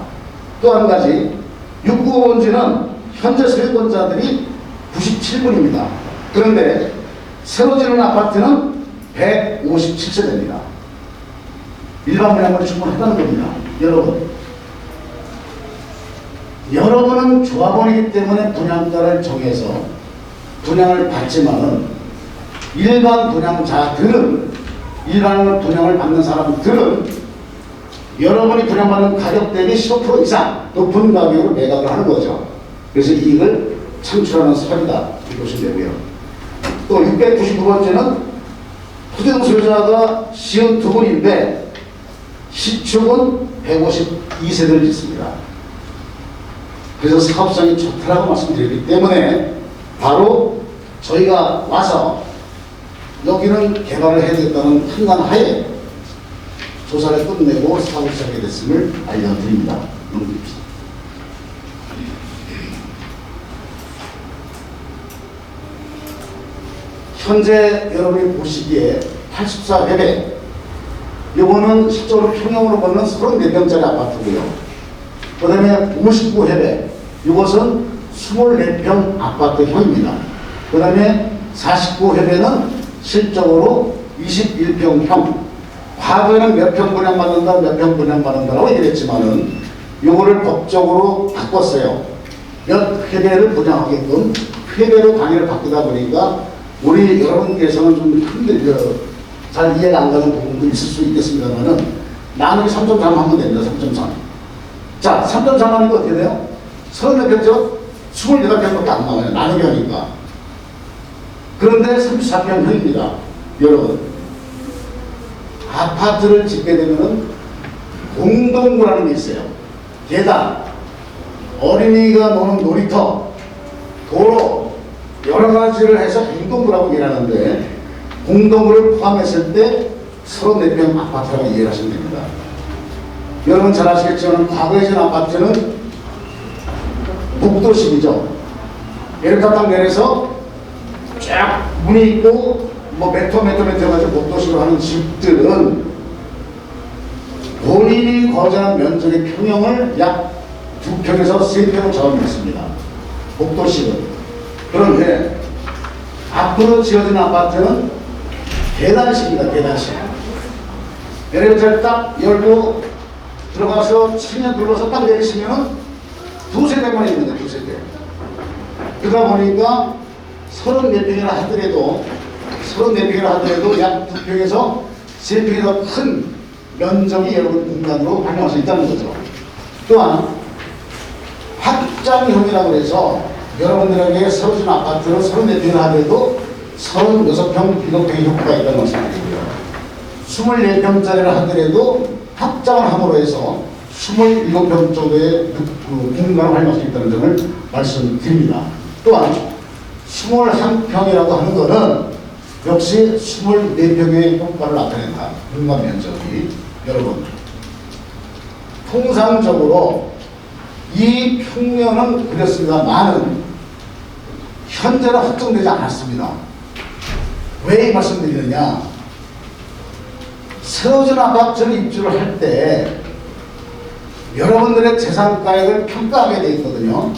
또 한 가지 695번지는 현재 소유권자들이 97분입니다. 그런데 새로 지는 아파트는 157세대입니다. 일반 분양은 충분하다는 겁니다. 여러분은 조합원이기 때문에 분양가를 정해서 분양을 받지만은 일반 분양자들은, 일반 분양을 받는 사람들은 여러분이 분양받는 가격 대비 15% 이상 높은 가격으로 매각을 하는 거죠. 그래서 이익을 창출하는 설이다 이렇게 보시면 되고요. 또 699번째는 토지등 소유자가 52분인데 시축은 152세대를 짓습니다. 그래서 사업성이 좋다라고 말씀드렸기 때문에 바로 저희가 와서 여기는 개발을 해야 되겠다는 판단 하에 조사를 끝내고 사업을 시작하게 됐음을 알려드립니다. 넘깁시다. 현재 여러분이 보시기에 84회배, 이거는 실제로 평형으로 보면 34평짜리 아파트고요. 그 다음에 59회배, 이것은 24평 아파트형입니다. 그 다음에 49회배는 실적으로 21평형. 과거에는 몇 평 분양받는다, 몇 평 분양받는다라고 얘기했지만은 이거를 법적으로 바꿨어요. 몇 회배를 분양하게끔 회배로 강의를 바꾸다 보니까 우리 여러분께서는 좀 잘 이해가 안 가는 부분도 있을 수 있겠습니다만은 나누기 3.3 하면 됩니다. 3.3. 자, 3.3 하는 거 어떻게 돼요? 34평죠? 28평밖에 안 나와요. 나누기 하니까. 그런데 34평형입니다. 여러분. 아파트를 짓게 되면은 공동구라는 게 있어요. 계단, 어린이가 노는 놀이터, 도로, 여러 가지를 해서 공동구라고 얘기하는데 공동구를 포함했을 때 34평 아파트라고 이해를 하시면 됩니다. 여러분 잘 아시겠지만 과거에 지은 아파트는 복도식이죠. 이렇게 딱 내려서 쫙 문이 있고 뭐 메터 가지고 복도식으로 하는 집들은 본인이 거주하는 면적의 평형을 약 2평에서 3평으로 잡아놓습니다. 복도식은. 그런데 앞으로 지어진 아파트는 계단식입니다. 계단식. 엘리베이터를 딱 열고 들어가서 창문 눌러서 딱 내리시면 두세 대만 있는데 두세 대. 그러다 보니까 34평이라 하더라도 약 2평에서 3평이 더 큰 면적이 여러분 공간으로 활용할 수 있다는 거죠. 또한 확장형이라고 해서 여러분들에게 새로 지은 아파트를 34평을 하더라도 36평 비덕평의 효과가 있다는 말씀드리고요. 24평짜리를 하더라도 확장을 함으로 해서 27평 정도의 공간을 활용할 수 있다는 점을 말씀드립니다. 또한 21평이라고 하는 것은 역시 24평의 효과를 나타낸다. 공간 면적이. 여러분, 통상적으로 이 평면은 그렇습니다만은 현재는 확정되지 않았습니다. 왜 이 말씀드리느냐? 새로 지은 아파트를 입주를 할 때 여러분들의 재산가액을 평가하게 되어 있거든요.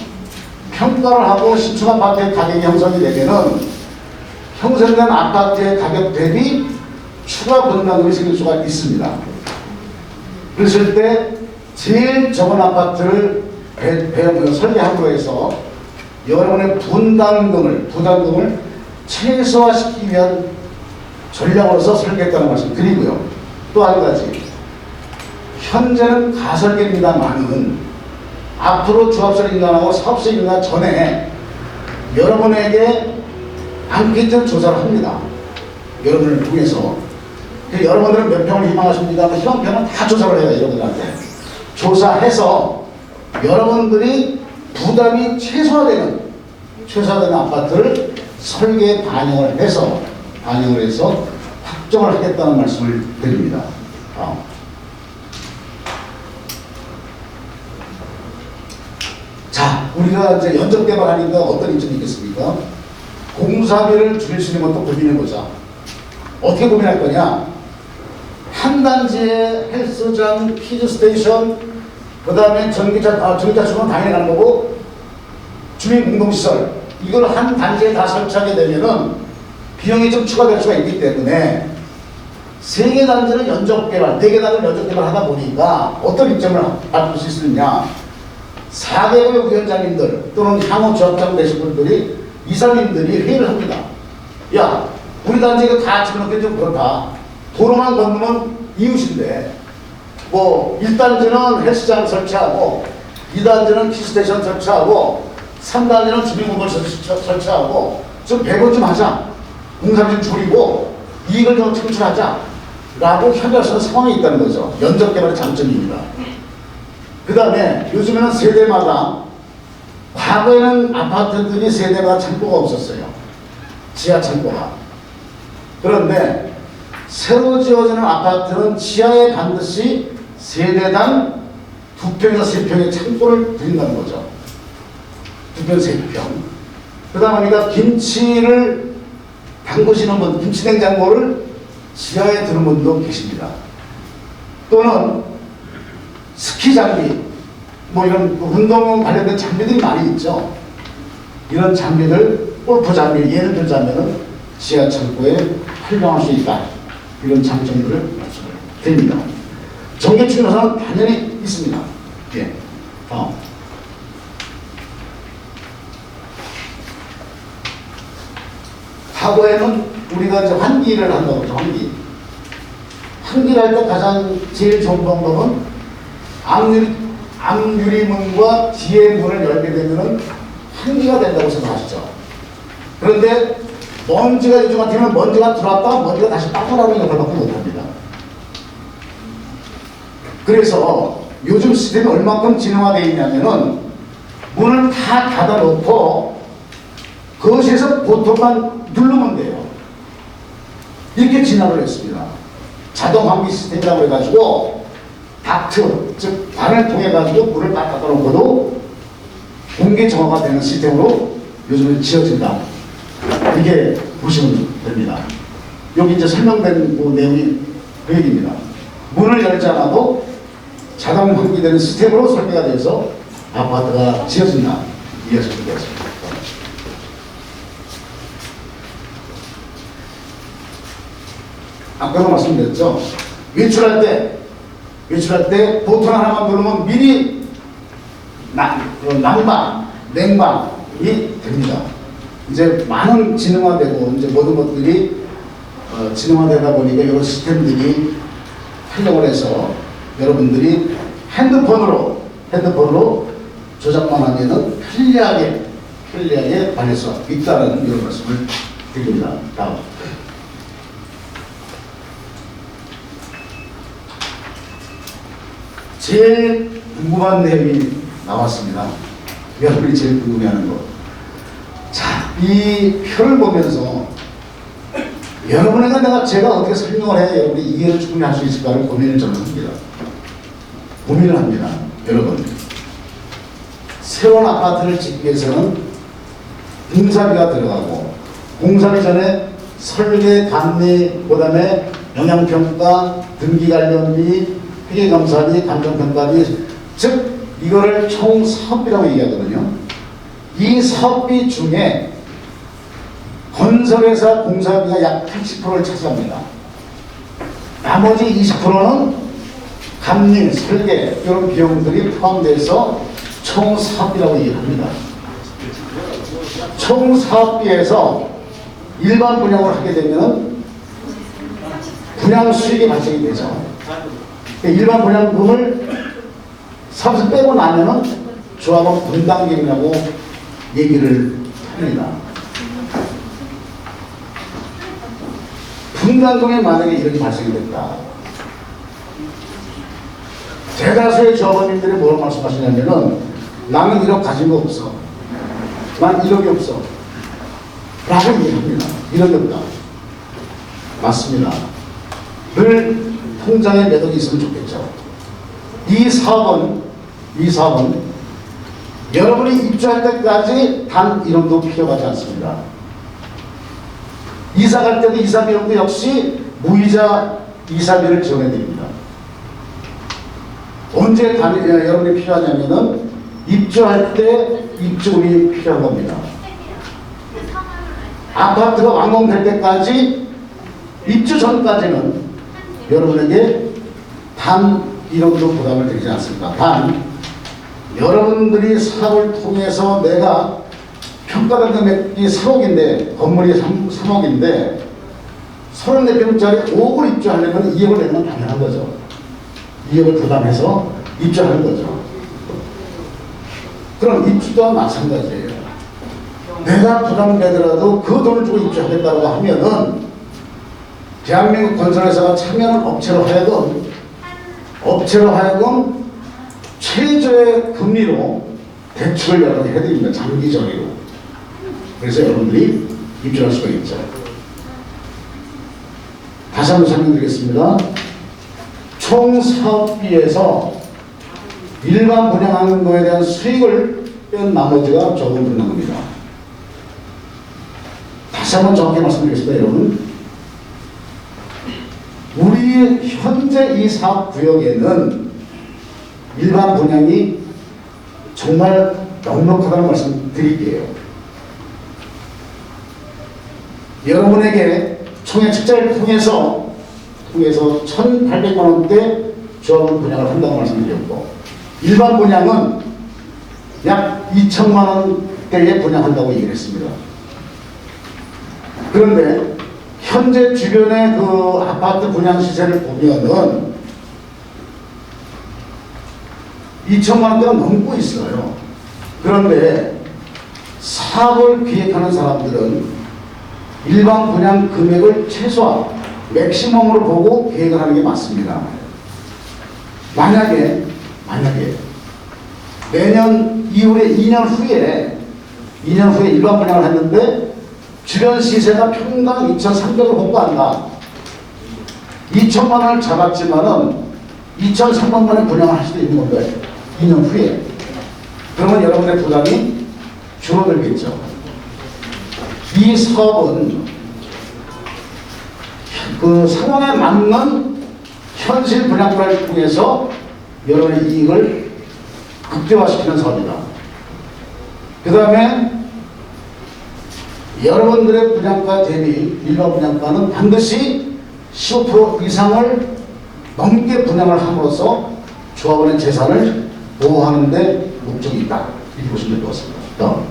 평가를 하고 신축 아파트의 가격이 형성이 되면은 형성된 아파트의 가격 대비 추가 분담금이 생길 수가 있습니다. 그랬을 때 제일 적은 아파트를 설계함으로 해서 여러분의 부담금을 최소화시키기 위한 전략으로서 설계했다는 말씀 드리고요. 또 한 가지, 현재는 가설계입니다만은 앞으로 조합설 인간하고 사업설 인간 전에 여러분에게 앙케이트 조사를 합니다. 여러분을 통해서. 여러분들은 몇 평을 희망하십니까? 희망평은 다 조사를 해요. 여러분들한테. 조사해서 여러분들이 부담이 최소화되는 아파트를 설계에 반영을 해서 확정을 하겠다는 말씀을 드립니다. 자, 우리가 이제 연접 개발하니까 어떤 이점이 있겠습니까? 공사비를 줄일 수 있는 것도 고민해보자. 어떻게 고민할 거냐? 한 단지에 헬스장, 키즈 스테이션, 그 다음에 전기차 주는 당연히 가는 거고, 주민 공동시설, 이걸 한 단지에 다 설치하게 되면은 비용이 좀 추가될 수가 있기 때문에 3개 단지를 연접 개발, 4개 단지를 연접 개발하다 보니까 어떤 이점을 받을 수 있느냐? 4개의 위원장님들 또는 향후 조합장 되신 분들이 이사님들이 회의를 합니다. 야, 우리 단지 이거 다 집어넣기 좀 그렇다. 도로만 건너면 이웃인데, 뭐 1단지는 헬스장 설치하고 2단지는 키스테이션 설치하고 3단지는 주민공간 설치하고 좀 배분 좀 하자. 공사비 좀 줄이고 이익을 좀 창출하자. 라고 협의하시는 상황이 있다는 거죠. 연접 개발의 장점입니다. 그 다음에 요즘에는 세대마다, 과거에는 아파트들이 세대마다 창고가 없었어요. 지하 창고가. 그런데 새로 지어지는 아파트는 지하에 반드시 세대당 2평에서 3평의 창고를 드린다는 거죠. 2평, 3평. 그 다음에 김치를 담그시는 분, 김치 냉장고를 지하에 두는 분도 계십니다. 또는 스키 장비, 뭐 이런 운동 관련된 장비들이 많이 있죠. 이런 장비들, 골프 장비, 예를 들자면은 지하 창고에 활용할 수 있다. 이런 장점들을 드립니다. 전기축 요소는 당연히 있습니다. 예. 과거에는 우리가 이제 환기를 한다고 하죠. 환기를 할 때 가장 제일 좋은 방법은 앞유리문과 뒤에 문을 열게 되면 환기가 된다고 생각하시죠. 그런데 먼지가 요즘 같으면 먼지가 들어왔다가 먼지가 다시 빠져나오는 역할밖에 못합니다. 그래서 요즘 시스템이 얼마큼 진화되어 있냐면은 문을 다 닫아놓고 거실에서 보통만 누르면 돼요. 이렇게 진화를 했습니다. 자동 환기 시스템이라고 해가지고 닥트, 즉 관을 통해 가지고 문을 딱 닫아놓고도 공기 정화가 되는 시스템으로 요즘은 지어진다. 이게 보시면 됩니다. 여기 이제 설명된 그 내용이 그 얘기입니다. 문을 열지 않아도 자동 환기되는 시스템으로 설계가 돼서 아파트가 지어진다. 이해하시면 되겠습니다. 아까도 말씀드렸죠. 외출할 때 버튼 하나만 누르면 미리 난방, 냉방이 됩니다. 이제 많은 진흥화되고 이제 모든 것들이 진흥화되다 보니까 이런 시스템들이 활용을 해서 여러분들이 핸드폰으로 조작만 하면은 편리하게 관리할 수 있다는 이런 말씀을 드립니다. 다음. 제일 궁금한 내용이 나왔습니다. 여러분이 제일 궁금해하는 거. 자, 이 표를 보면서 여러분에게 제가 어떻게 설명을 해야 여러분이 이해를 충분히 할 수 있을까를 고민을 저는 합니다. 고민을 합니다. 여러분, 새로운 아파트를 짓기 위해서는 공사비가 들어가고, 공사비 전에 설계, 감리, 그 다음에 영향평가, 등기관련비, 회계감사비, 감정평가비, 즉 이거를 총 사업비라고 얘기하거든요. 이 사업비 중에 건설회사 공사비가 약 80%를 차지합니다. 나머지 20%는 감리, 설계 이런 비용들이 포함돼서 총 사업비라고 얘기합니다. 총 사업비에서 일반 분양을 하게 되면 분양 수익이 발생이 되죠. 일반 분양금을 사업에서 빼고 나면은 조합은 분담금이라고 얘기를 합니다. 분담금이 만약에 이렇게 발생이 됐다. 대다수의 조합원님들이 뭐라고 말씀하시냐면은 나는 1억 가진 거 없어. 난 1억이 없어. 라고 얘기합니다. 1억이 없다. 맞습니다. 늘 통장에 몇 억이 있으면 좋겠죠. 이 사업은 여러분이 입주할 때까지 단 1원도 필요하지 않습니다. 이사 갈 때도 이사 비용도 역시 무이자 이사비를 지원해드립니다. 언제 여러분이 필요하냐면은 입주할 때 입주금이 필요한 겁니다. 아파트가 완공될 때까지 입주 전까지는 여러분에게 단 1원도 부담을 드리지 않습니다. 단 여러분들이 사업을 통해서 내가 평가된 금액이 3억인데 건물이 3억인데 34평짜리 5억을 입주하려면 2억을 내는 건 당연한 거죠. 2억을 부담해서 입주하는 거죠. 그럼 입주 또한 마찬가지예요. 내가 부담되더라도 그 돈을 주고 입주하겠다고 하면은 대한민국 건설회사가 참여하는 업체로 하여금 최저의 금리로 대출을 여러 개 해드립니다. 장기적으로. 그래서 여러분들이 입주할 수가 있죠. 다시 한번 설명드리겠습니다. 총 사업비에서 일반 분양하는 거에 대한 수익을 뺀 나머지가 조금 붙는 겁니다. 다시 한번 정확히 말씀드리겠습니다. 여러분, 우리 현재 이 사업구역에는 일반 분양이 정말 넉넉하다는 말씀 드릴게요. 여러분에게 총회 책자를 통해서 1,800만 원대 조합원 분양을 한다고 말씀드렸고, 일반 분양은 약 2천만 원대에 분양한다고 얘기를 했습니다. 그런데 현재 주변의 그 아파트 분양 시세를 보면은 2천만 원대가 넘고 있어요. 그런데 사업을 기획하는 사람들은 일반 분양 금액을 최소한 맥시멈으로 보고 계획을 하는 게 맞습니다. 만약에 내년 이후에 2년 후에 일반 분양을 했는데 주변 시세가 평당 2,300을 홍보한다. 2천만 원을 잡았지만은 2,300만 원에 분양을 할 수도 있는 건데 2년 후에 그러면 여러분의 부담이 줄어들겠죠. 이 사업은 그 상황에 맞는 현실 분양가를 통해서 여러분의 이익을 극대화시키는 사업이다. 그 다음에 여러분들의 분양가 대비 일반 분양가는 반드시 15% 이상을 넘게 분양을 함으로써 조합원의 재산을 보호하는 데 목적이 있다. 이렇게 보시면 될 것 같습니다.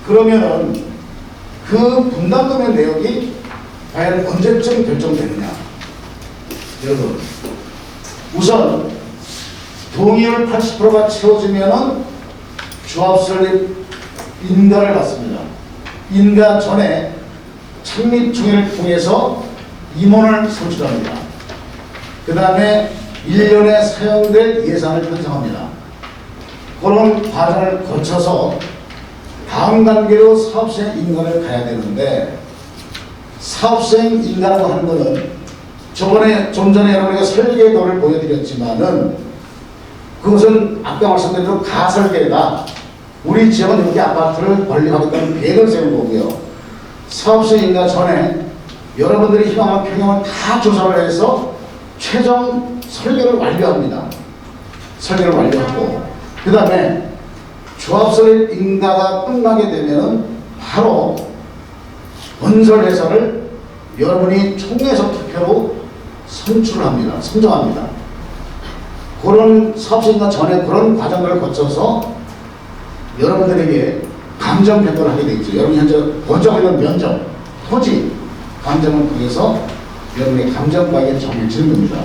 그러면은 그 분담금의 내역이 과연 언제쯤 결정되느냐? 여러분, 우선 동의율 80%가 채워지면은 조합 설립 인가를 받습니다. 인가 전에 창립 중회를 통해서 임원을 선출합니다. 그 다음에 1년에 사용될 예산을 편성합니다. 그런 과정을 거쳐서 다음 단계로 사업수행 인가를 가야 되는데, 사업수행 인가라고 하는 것은 좀 전에 여러분에게 설계도를 보여드렸지만은 그것은 아까 말씀드린 대로 가설계다. 우리 지역은 여기 아파트를 건립하겠다는 계획을 세운 거고요. 사업수행 인가 전에 여러분들이 희망한 평형을 다 조사를 해서 최종 설계를 완료합니다. 설계를 완료하고 그 다음에 조합설립 인가가 끝나게 되면 바로 건설회사를 여러분이 총회에서 투표로 선출합니다. 선정합니다. 그런 사업설립 인가 전에 그런 과정을 거쳐서 여러분들에게 감정평가를 하게 돼 있죠. 여러분이 현재 보조하고 있는 면적, 토지, 감정을 통해서 여러분의 감정가액이 정해지는 겁니다.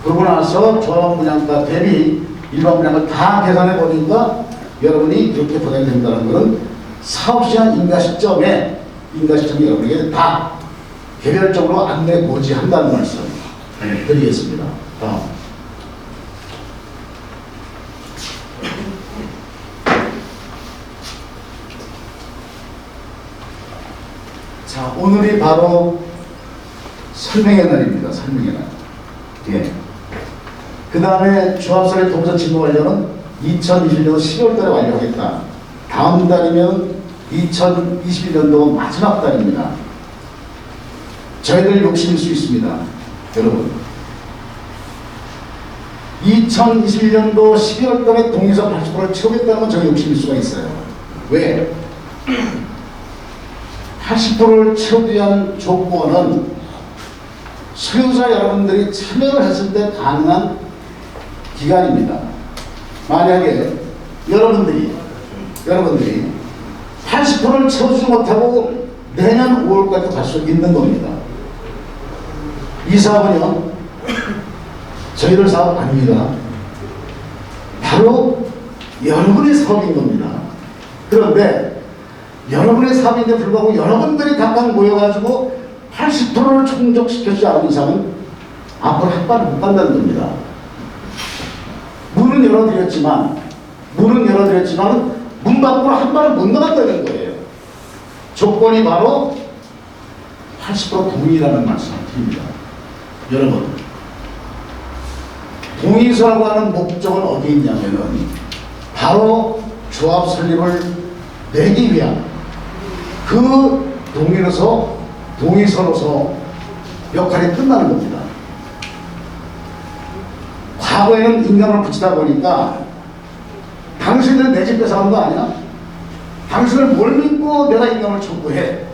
그러고 나서 조합 분양가 대비 일반 분양을 다 계산해 보니까 여러분이 이렇게 보장이 된다는 것은 사업시장 인가 시점에 여러분에게 다 개별적으로 안내 고지한다는 말씀 드리겠습니다. 다음. 자, 오늘이 바로 설명의 날입니다. 설명의 날. 예. 그 다음에 조합설의 동선 진도 완료는 2021년 12월 달에 완료하겠다. 다음 달이면 2021년도 마지막 달입니다. 저희들 욕심일 수 있습니다. 여러분. 2021년도 12월 달에 동의서 80%를 채우겠다는 건 저희 욕심일 수가 있어요. 왜? 80%를 채우기 위한 조건은 소유자 여러분들이 참여를 했을 때 가능한 기간입니다. 만약에 여러분들이 80%를 채우지 못하고 내년 5월까지 갈 수 있는 겁니다. 이 사업은요, 저희들 사업 아닙니다. 바로 여러분의 사업인 겁니다. 그런데 여러분의 사업인데 불구하고 여러분들이 각각 모여가지고 80%를 충족시켜주지 않은 이상은 앞으로 한 발을 못 간다는 겁니다. 문은 열어드렸지만 문 밖으로 한 발을 못 나간다는 거예요. 조건이 바로 80% 동의라는 말씀을 드립니다. 여러분, 동의서라고 하는 목적은 어디 있냐면은 바로 조합 설립을 내기 위한 그 동의서로서 역할이 끝나는 겁니다. 과거에는 인감을 붙이다 보니까 당신은 내 집 뺏어간 거 아니야? 당신을 뭘 믿고 내가 인감을 청구해?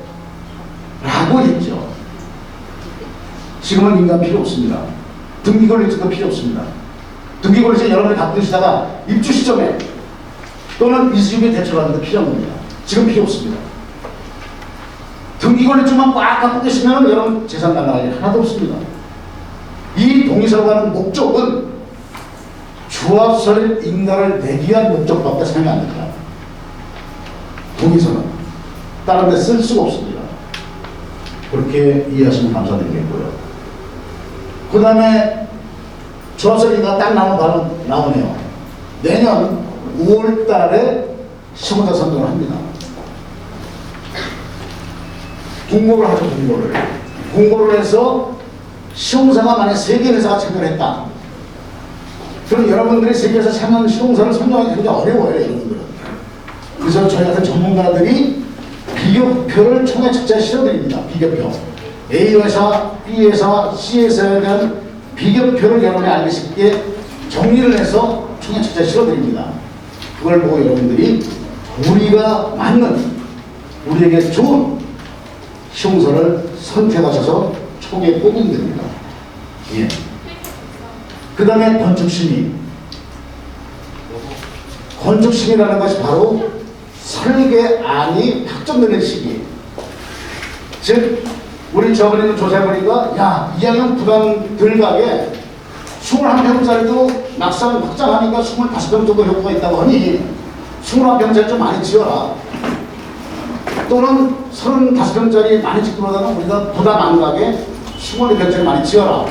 라고 했죠. 지금은 인감 필요 없습니다. 등기권리증도 필요 없습니다. 등기권리증 여러분이 갖고 계시다가 입주 시점에 또는 이주비 대출받는 데 필요한 겁니다. 지금 필요 없습니다. 등기권리증만 꽉 갖고 계시면 여러분 재산 날라갈 일 하나도 없습니다. 이 동의서라고 하는 목적은 조합 설립 인가를 내기 위한 목적밖에 생각이 안 됩니다. 동의서는 다른 데 쓸 수가 없습니다. 그렇게 이해하시면 감사드리겠고요. 그 다음에 조합 설립 인가가 딱 나오면 바로 나오네요. 내년 5월 달에 시공자 선정을 합니다. 공고를 하죠. 공고를 해서 시공사가 만약 3개 회사가 참여를 했다. 그럼 여러분들이 3개 회사 참여한 시공사를 선정하기 굉장히 어려워요. 여러분들은. 그래서 저희 같은 전문가들이 비교표를 총회 책자에 실어드립니다. 비교표. A 회사, B 회사, C 회사에 대한 비교표를 여러분이 알기 쉽게 정리를 해서 총회 책자에 실어드립니다. 그걸 보고 여러분들이 우리가 맞는, 우리에게 좋은 시공사를 선택하셔서 총회에 뽑으면 됩니다. 예. 그 다음에 건축심의. 건축심의라는 것이 바로 설계안이 확정되는 시기. 즉, 우리 저번에는 조사해보니까, 야, 이왕이면 부담 덜 가게 21평짜리도 막상 확장하니까 25평 정도 효과가 있다고 하니 21평짜리 좀 많이 지어라. 또는 35평짜리 많이 짓기보다는 우리가 부담 안 가게 25평짜리 많이 지어라.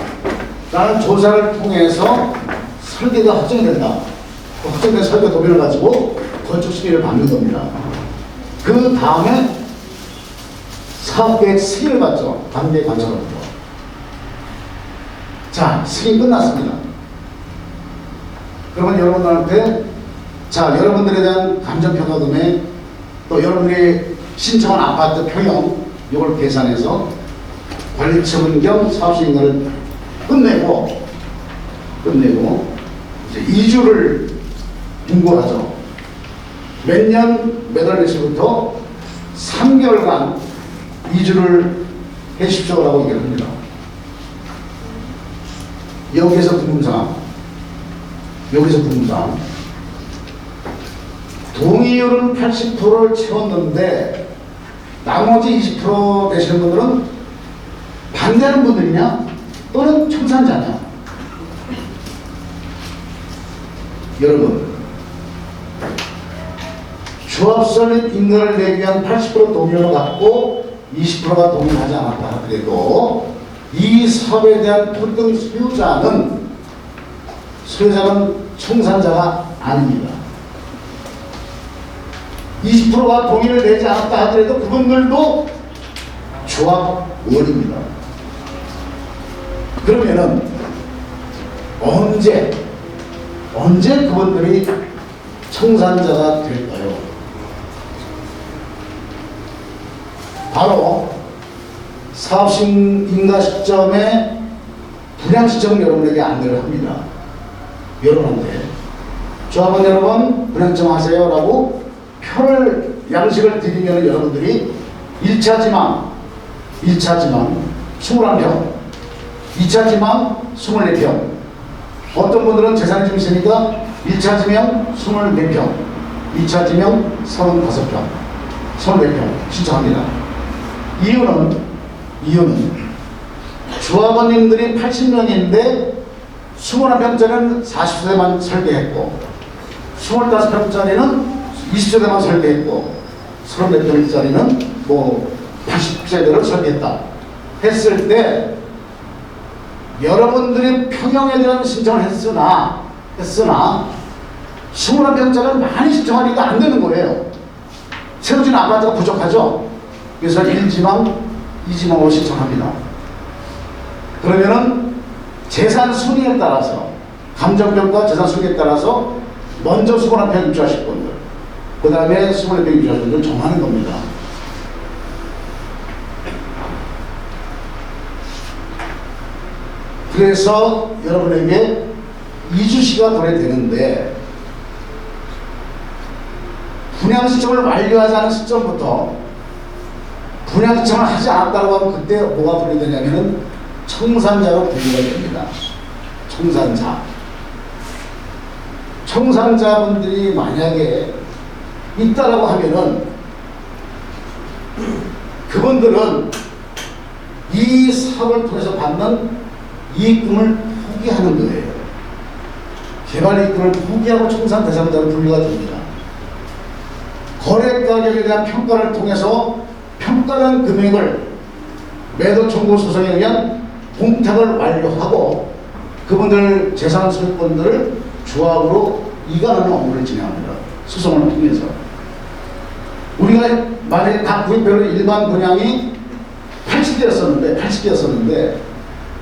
라는 조사를 통해서 설계가 확정이 된다. 그 확정된 설계 도면을 가지고 건축 심의를 받는 겁니다. 그 다음에 사업계획 승인을 받죠. 단계 관찰로부터. 자, 승인 끝났습니다. 그러면 여러분들한테 자, 여러분들에 대한 감정평가금에 또 여러분들이 신청한 아파트 평형 이걸 계산해서 관리처분 겸 사업시행가를 끝내고 이제 이주를 공고하죠. 몇 년 몇 월에서부터 3개월간 이주를 해주십시오라고 얘기를 합니다. 여기서 궁금사항 동의율은 80%를 채웠는데 나머지 20% 되시는 분들은 반대하는 분들이냐 또는 청산자냐. 여러분, 조합 설립 인가를 내기 위한 80% 동의를 갖고 20%가 동의하지 않았다 하더라도 이 사업에 대한 토등 소유자는 청산자가 아닙니다. 20%가 동의를 내지 않았다 하더라도 그분들도 조합원입니다. 그러면은 언제 그분들이 청산자가 될까요? 바로 사업식 인가 시점에 분양 시점 여러분에게 안내를 합니다. 여러분한테 조합원 여러분 분양청 하세요 라고 표를 양식을 드리면 여러분들이 1차지만 21평, 2차지만 24평, 어떤 분들은 재산이 좀 있으니까 1차지면 24평, 2차지면 35평, 24평 신청합니다. 이유는 조합원님들이 80명인데 21평짜리는 40세대만 설계했고 25평짜리는 20세대만 설계했고 34평짜리는 뭐 80세대를 설계했다 했을 때 여러분들이 평형에 대한 신청을 했으나 21평짜리는 많이 신청하니까 안 되는 거예요. 세워진 아파트가 부족하죠. 그래서 1지망, 2지망으로 신청합니다. 그러면은 재산 순위에 따라서 감정평가 재산 순위에 따라서 먼저 21평 입주하실 분들, 그 다음에 24평 입주하실 분들 정하는 겁니다. 그래서 여러분에게 2주시가 도래되는데 분양 신청을 완료하지 않은 시점부터 분양 신청을 하지 않았다고 하면 그때 뭐가 분류되냐면은 청산자로 분류가 됩니다. 청산자분들이 만약에 있다라고 하면은 그분들은 이 사업을 통해서 받는 이익금을 포기하는 거예요. 개발 이익금을 포기하고 청산 대상자로 분류가 됩니다. 거래 가격에 대한 평가를 통해서 평가된 금액을 매도 청구 소송에 의한 공탁을 완료하고 그분들 재산 소유권들을 조합으로 이관하는 업무를 진행합니다. 소송을 통해서. 우리가 만약에 각 구입별로 일반 분양이 80개였었는데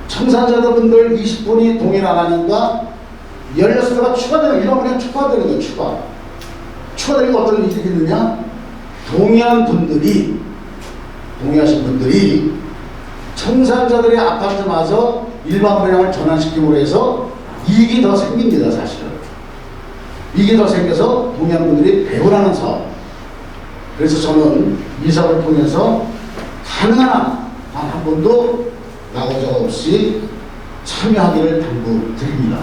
청산자분들 20분이 동의를 안 하니까 16개가 추가되는, 일반 분양 추가되는 거예요. 추가되니까 어떤 일이 있느냐? 동의하신 분들이 청산자들의 아파트마저 일반 분양을 전환시킴으로 해서 이익이 더 생깁니다. 사실은 이익이 더 생겨서 동의한 분들이 배분하는 사업. 그래서 저는 이 사업을 통해서 가능한 한 한 번도 나고자 없이 참여하기를 당부드립니다.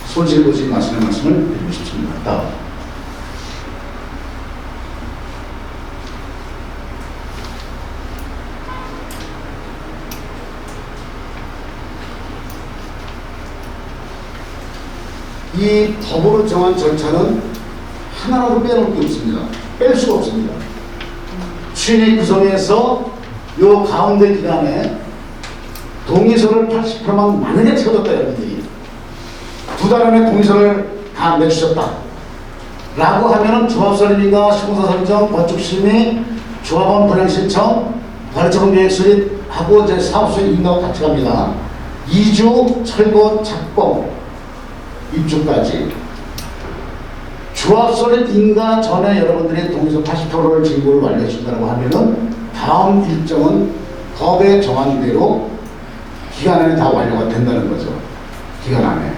솔직히 말씀을 드리고 싶습니다. 다음. 이 법으로 정한 절차는 하나라도 빼놓을 게 없습니다. 뺄 수가 없습니다. 취인이 구성해서 요 가운데 기간에 동의서를 80%만 만약에 채워줬다 여러분들이 두 달 안에 동의서를 다 내주셨다 라고 하면은 조합설립인가 시공사 설정, 건축심의, 조합원 분양 신청, 거래처분 계획 수립하고 이제 사업수익 인가와 같이 갑니다. 2주 철거 착공 입주까지. 조합 설립 인가 전에 여러분들이 동의서 80%를 진고를 완료해 준다고 하면은 다음 일정은 법에 정한 대로 기간 안에 다 완료가 된다는 거죠. 기간 안에.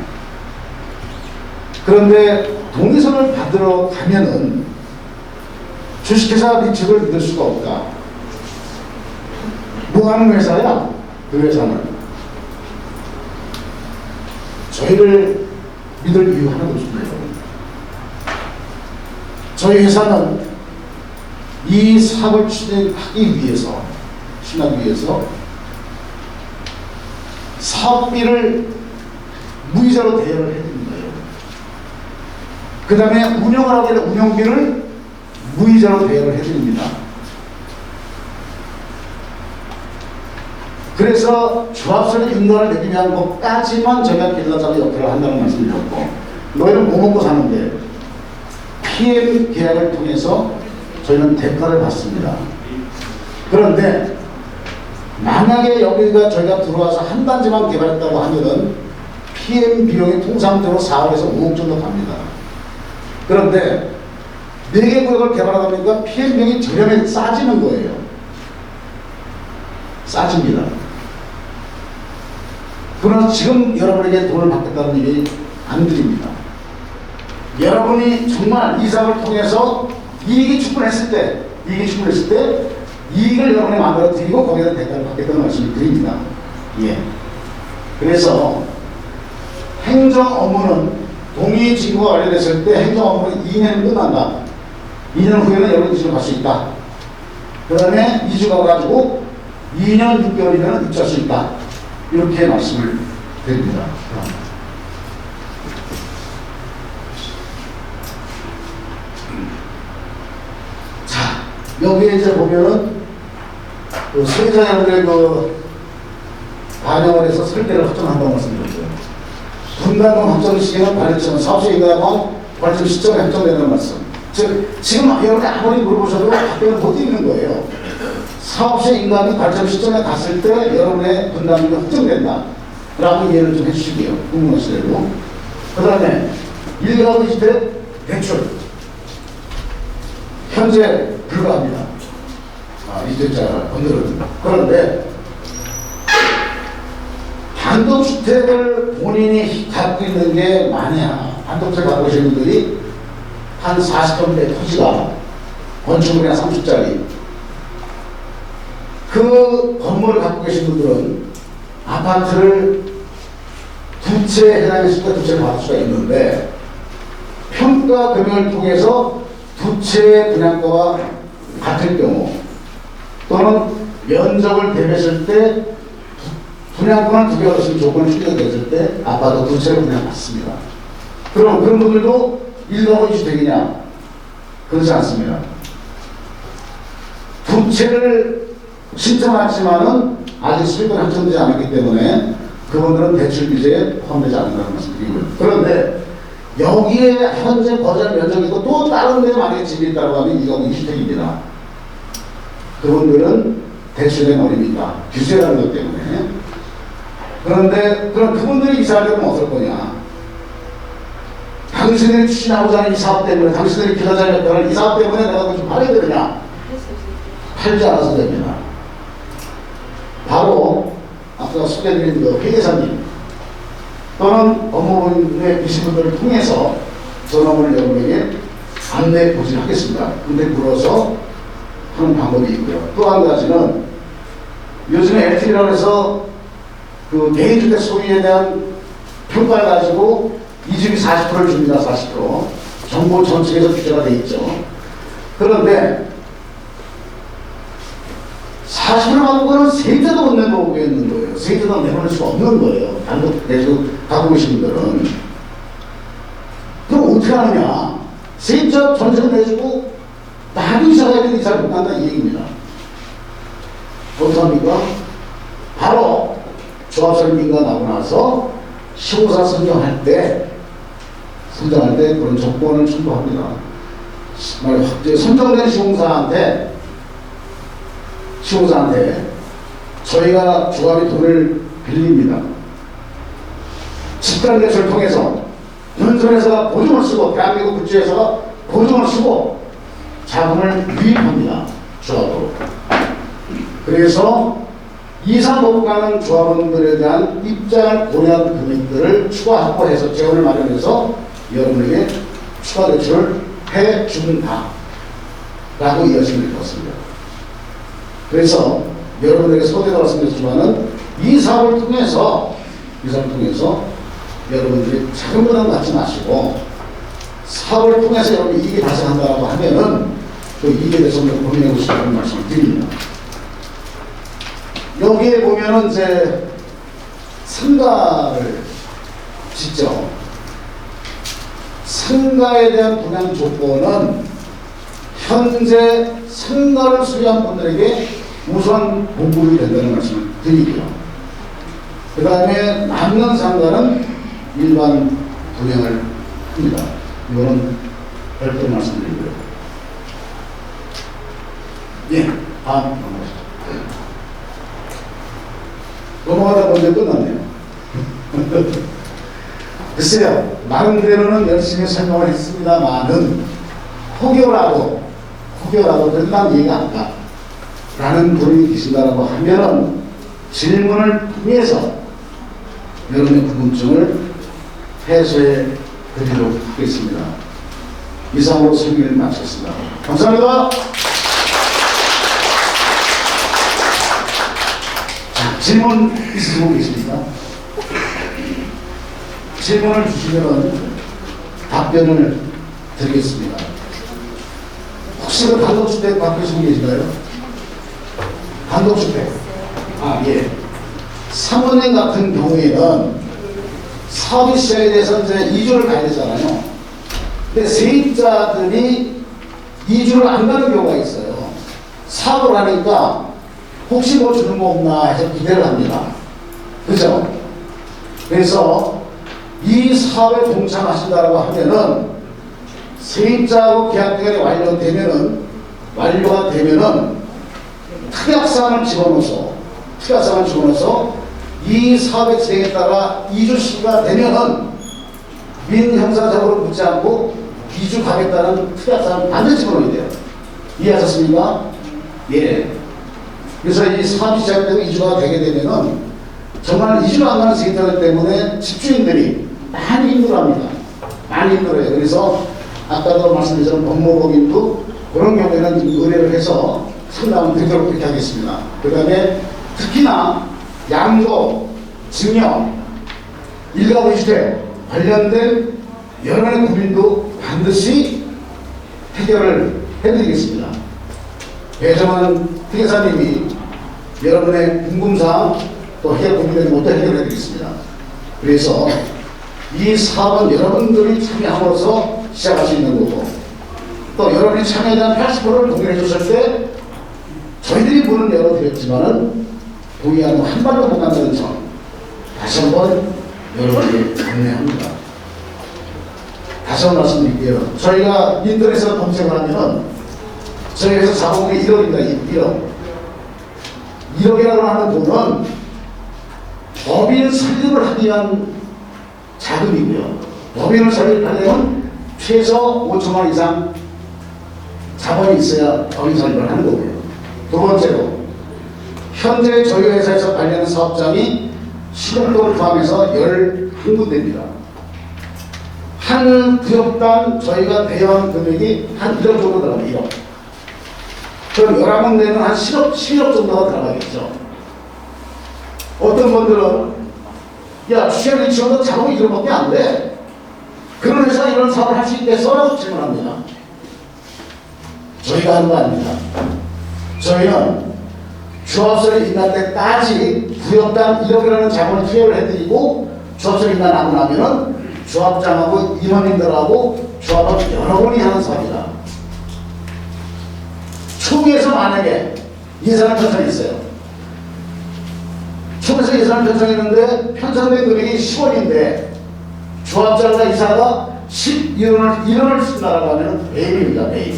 그런데 동의서를 받으러 가면은 주식회사 리츠를 믿을 수가 없다. 뭐 하는 회사야? 그 회사는 저희를 믿을 이유 하나도 없습니다. 저희 회사는 이 사업을 추진하기 위해서, 사업비를 무이자로 대여를 해드린 거예요. 그 다음에 운영을 하게 되면 운영비를 무이자로 대여를 해드립니다. 그래서 조합원의 인도를 내기 위한 것까지만 저희가 길러자는 역할을 한다는 말씀을 드렸고, 너희는 뭐 먹고 사는데 PM 계약을 통해서 저희는 대가를 받습니다. 그런데 만약에 여기가 저희가 들어와서 한 단지만 개발했다고 하면은 PM 비용이 통상적으로 4억에서 5억 정도 갑니다. 그런데 4개 구역을 개발하다 보니까 PM 비용이 저렴하게 싸지는 거예요. 싸집니다. 그러나 지금 여러분에게 돈을 받겠다는 얘기 안 드립니다. 여러분이 정말 이 사업을 통해서 이익이 충분했을 때 이익을 여러분이 만들어 드리고 거기에다 대가를 받겠다는 말씀을 드립니다. 예. 그래서 행정 업무는 동의 징구가 완료됐을 때 행정 업무는 2년은 끝난다. 2년 후에는 여러분 집으로 갈 수 있다. 그 다음에 2주가 가지고 2년 6개월이면 입주할 수 있다. 이렇게 말씀을 드립니다. 자, 여기에 이제 보면은 그 소유자 여러분의 그 반영을 해서 설계를 확정한다고 말씀드렸고요. 분담금 확정 시기는 발행처는 사업시 인가하고 발전 시점에 확정되는 말씀. 즉, 지금 여러분이 아무리 물어보셔도 답변을 못 드리는 거예요. 사업시 인가하고 발전 시점에 갔을 때 여러분의 분담금이 확정된다. 라고 이해를 좀 해주시고요. 궁금하시대로. 그 다음에 1가구 2주택 대출. 현재 불가합니다. 이주택자 건드는. 그런데 단독주택을 본인이 갖고 있는 게 만약 단독주택 갖고 계신 분들이 한 40평대 토지가 건축물이 한 30짜리 그 건물을 갖고 계신 분들은 아파트를 두 채에 해당했을 때 두 채를 받을 수가 있는데 평가 금액을 통해서 두 채의 분양가와 같을 경우 또는 면적을 대비했을 때 분양권을 두 개 얻으신 조건이 충족됐을 때 아파트 두 채를 분양받습니다. 그럼 그런 분들도 1가구 2주택이냐? 그렇지 않습니다. 두 채를 신청하지만은 아직 수익은 확정되지 않았기 때문에 그분들은 대출 규제에 포함되지 않는다는 말씀드리고요. 그런데 여기에 현재 거절 면적이고 또 다른 데 만약에 집이 있다고 하면 2가구 2주택입니다. 그분들은 대출에 어림이 있다. 규제라는 것 때문에. 그런데 그럼 그분들이 이사할 때는 어떨 거냐? 당신들이 추진하고자 하는 이 사업 때문에, 당신들이 기다려야 했다는 이 사업 때문에 내가 그걸 좀 팔아야 되느냐? 팔지 않아서 됩니다. 바로 아까 소개해드린 그 회계사님 또는 법무부에 계신 분들을 통해서 전화번호를 여러분에게 안내 보진하겠습니다. 근데 물어서 하는 방법이 있고요. 또 한 가지는 요즘에 LTV라고 해서 그 개인주택 소유에 대한 평가를 가지고 이주비 40%를 줍니다. 40%. 정부 전체에서 규제가 돼 있죠. 그런데 40% 받은 거는 세제도 못 내고 있는 거예요. 세제도 내보낼 수가 없는 거예요. 단독 대주 갖고 계신 분들은. 그럼 어떻게 하느냐? 세입자 전세를 내주고 나도 이사 가야 되는데 이사를 못 간다 이 얘기입니다. 어떻게 합니까? 바로 조합설립인가 나고 나서 시공사 선정할 때 그런 조건을 첨부합니다. 선정된 시공사한테 저희가 조합이 돈을 빌립니다. 집단 대출을 통해서 현선회사가 보증을 쓰고 대한민국 국제회사가 보증을 쓰고 자금을 유입합니다. 조합으로. 그래서 이사 못 가는 조합원들에 대한 입장을 고려한 금액들을 추가 확보해서 재원을 마련해서 여러분에게 추가 대출을 해준다 라고 이야기를 드렸습니다. 그래서 여러분에게 서두에 말씀드렸지만은 이 사업을 통해서 여러분들이 작은 부담 갖지 마시고 사업을 통해서 여러분이 이익이 발생한다고 하면은 그 이익에 대해서 좀 고민해 보시라는 말씀을 드립니다. 여기에 보면은 이제 상가를 짓죠. 상가에 대한 분양 조건은 현재 상가를 소유한 분들에게 우선 공급이 된다는 말씀을 드리고요. 그 다음에 남는 상가는 일반 분양을 합니다. 이거는 별도로 말씀드리고요. 예, 다음 넘어가시죠. 넘어가다 보니까 끝났네요. 글쎄요, 나름대로는 열심히 설명을 했습니다만은 혹여라도 끝난 이해가 안 가 라는 분이 계신다라고 하면은 질문을 통해서 여러분의 궁금증을 해소해 드리도록 하겠습니다. 이상으로 설명을 마치겠습니다. 감사합니다. 자, 질문 있으신 분 계십니까? 질문을 주시면 답변을 드리겠습니다. 혹시 그 단독주택 갖고 계신 분 계신가요? 단독주택. 아, 예. 사모님 같은 경우에는 사업이 시작에 대해서 이제 이주를 가야 되잖아요. 근데 세입자들이 이주를 안 가는 경우가 있어요. 사업을 하니까 혹시 뭐 주는 거 없나 해서 기대를 합니다. 그죠? 그래서 이 사업에 동참하신다고 하면은 세입자하고 계약 기간이 완료가 되면은 특약사항을 집어넣어서 이 사업의 진행에 따라 이주 시기가 되면은 민형사적으로 묻지 않고 이주 가겠다는 특약사항을 반드시 집어넣어야 돼요. 이해하셨습니까? 예. 그래서 이 사업이 시작되고 이주가 되게 되면은 정말 이주가 안 가는 세입자들 때문에 집주인들이 많이 힘들어합니다. 많이 힘들어요. 그래서 아까도 말씀드린 법무법인도 그런 경우에는 의뢰를 해서 상담을 드리도록 그렇게 하겠습니다. 그 다음에 특히나 양도, 증여, 일가구 주택 관련된 여러분의 고민도 반드시 해결을 해드리겠습니다. 배정환 회계사님이 여러분의 궁금사항 또 해결 고민되는 것도 해결해드리겠습니다. 그래서 이 사업은 여러분들이 참여함으로써 시작할 수 있는 거고 또 여러분이 참여에 대한 80%를 동의해 주실 때 저희들이 문을 열어드렸지만은 동의하는 한 발도 못 간다는 점 다시 한번 여러분에게 안내합니다. 다시 한번 말씀드릴게요. 저희가 인터넷에서 검색을 하면은 저희 회사 자본금이 1억입니다. 1억이라고 하는 돈은 법인 설립을 하기 위한 자금이고요. 법인을 설립하려면 최소 5천만 원 이상 자본이 있어야 법인 설립을 하는 거고요. 두 번째로 현재 저희 회사에서 관리하는 사업장이 신용도를 포함해서 11군데입니다. 한 구역당 저희가 대여한 금액이 한 1억 정도 들어갑니다. 1억. 그럼 11군데는 한 10억 정도가 들어가겠죠. 어떤 분들은 야, 취업이 지원도 자본이 1억밖에 안 돼. 그런 회사 이런 사업을 할 수 있겠어라고 질문합니다. 저희가 하는 거 아닙니다. 저희는 조합설이 인할 때까지 구역당 1억이라는 자본을 투여를 해드리고 조합설이 인하고 나면은 조합장하고 임원님들하고 조합을 여러 번이 하는 사업이다. 총회에서 만약에 예산을 편성이 있어요. 총회에서 예산을 편성했는데 편성된 금액이 10원인데 조합장과 이사가 11원을 쓴다라고 하면 매입입니다. 매입.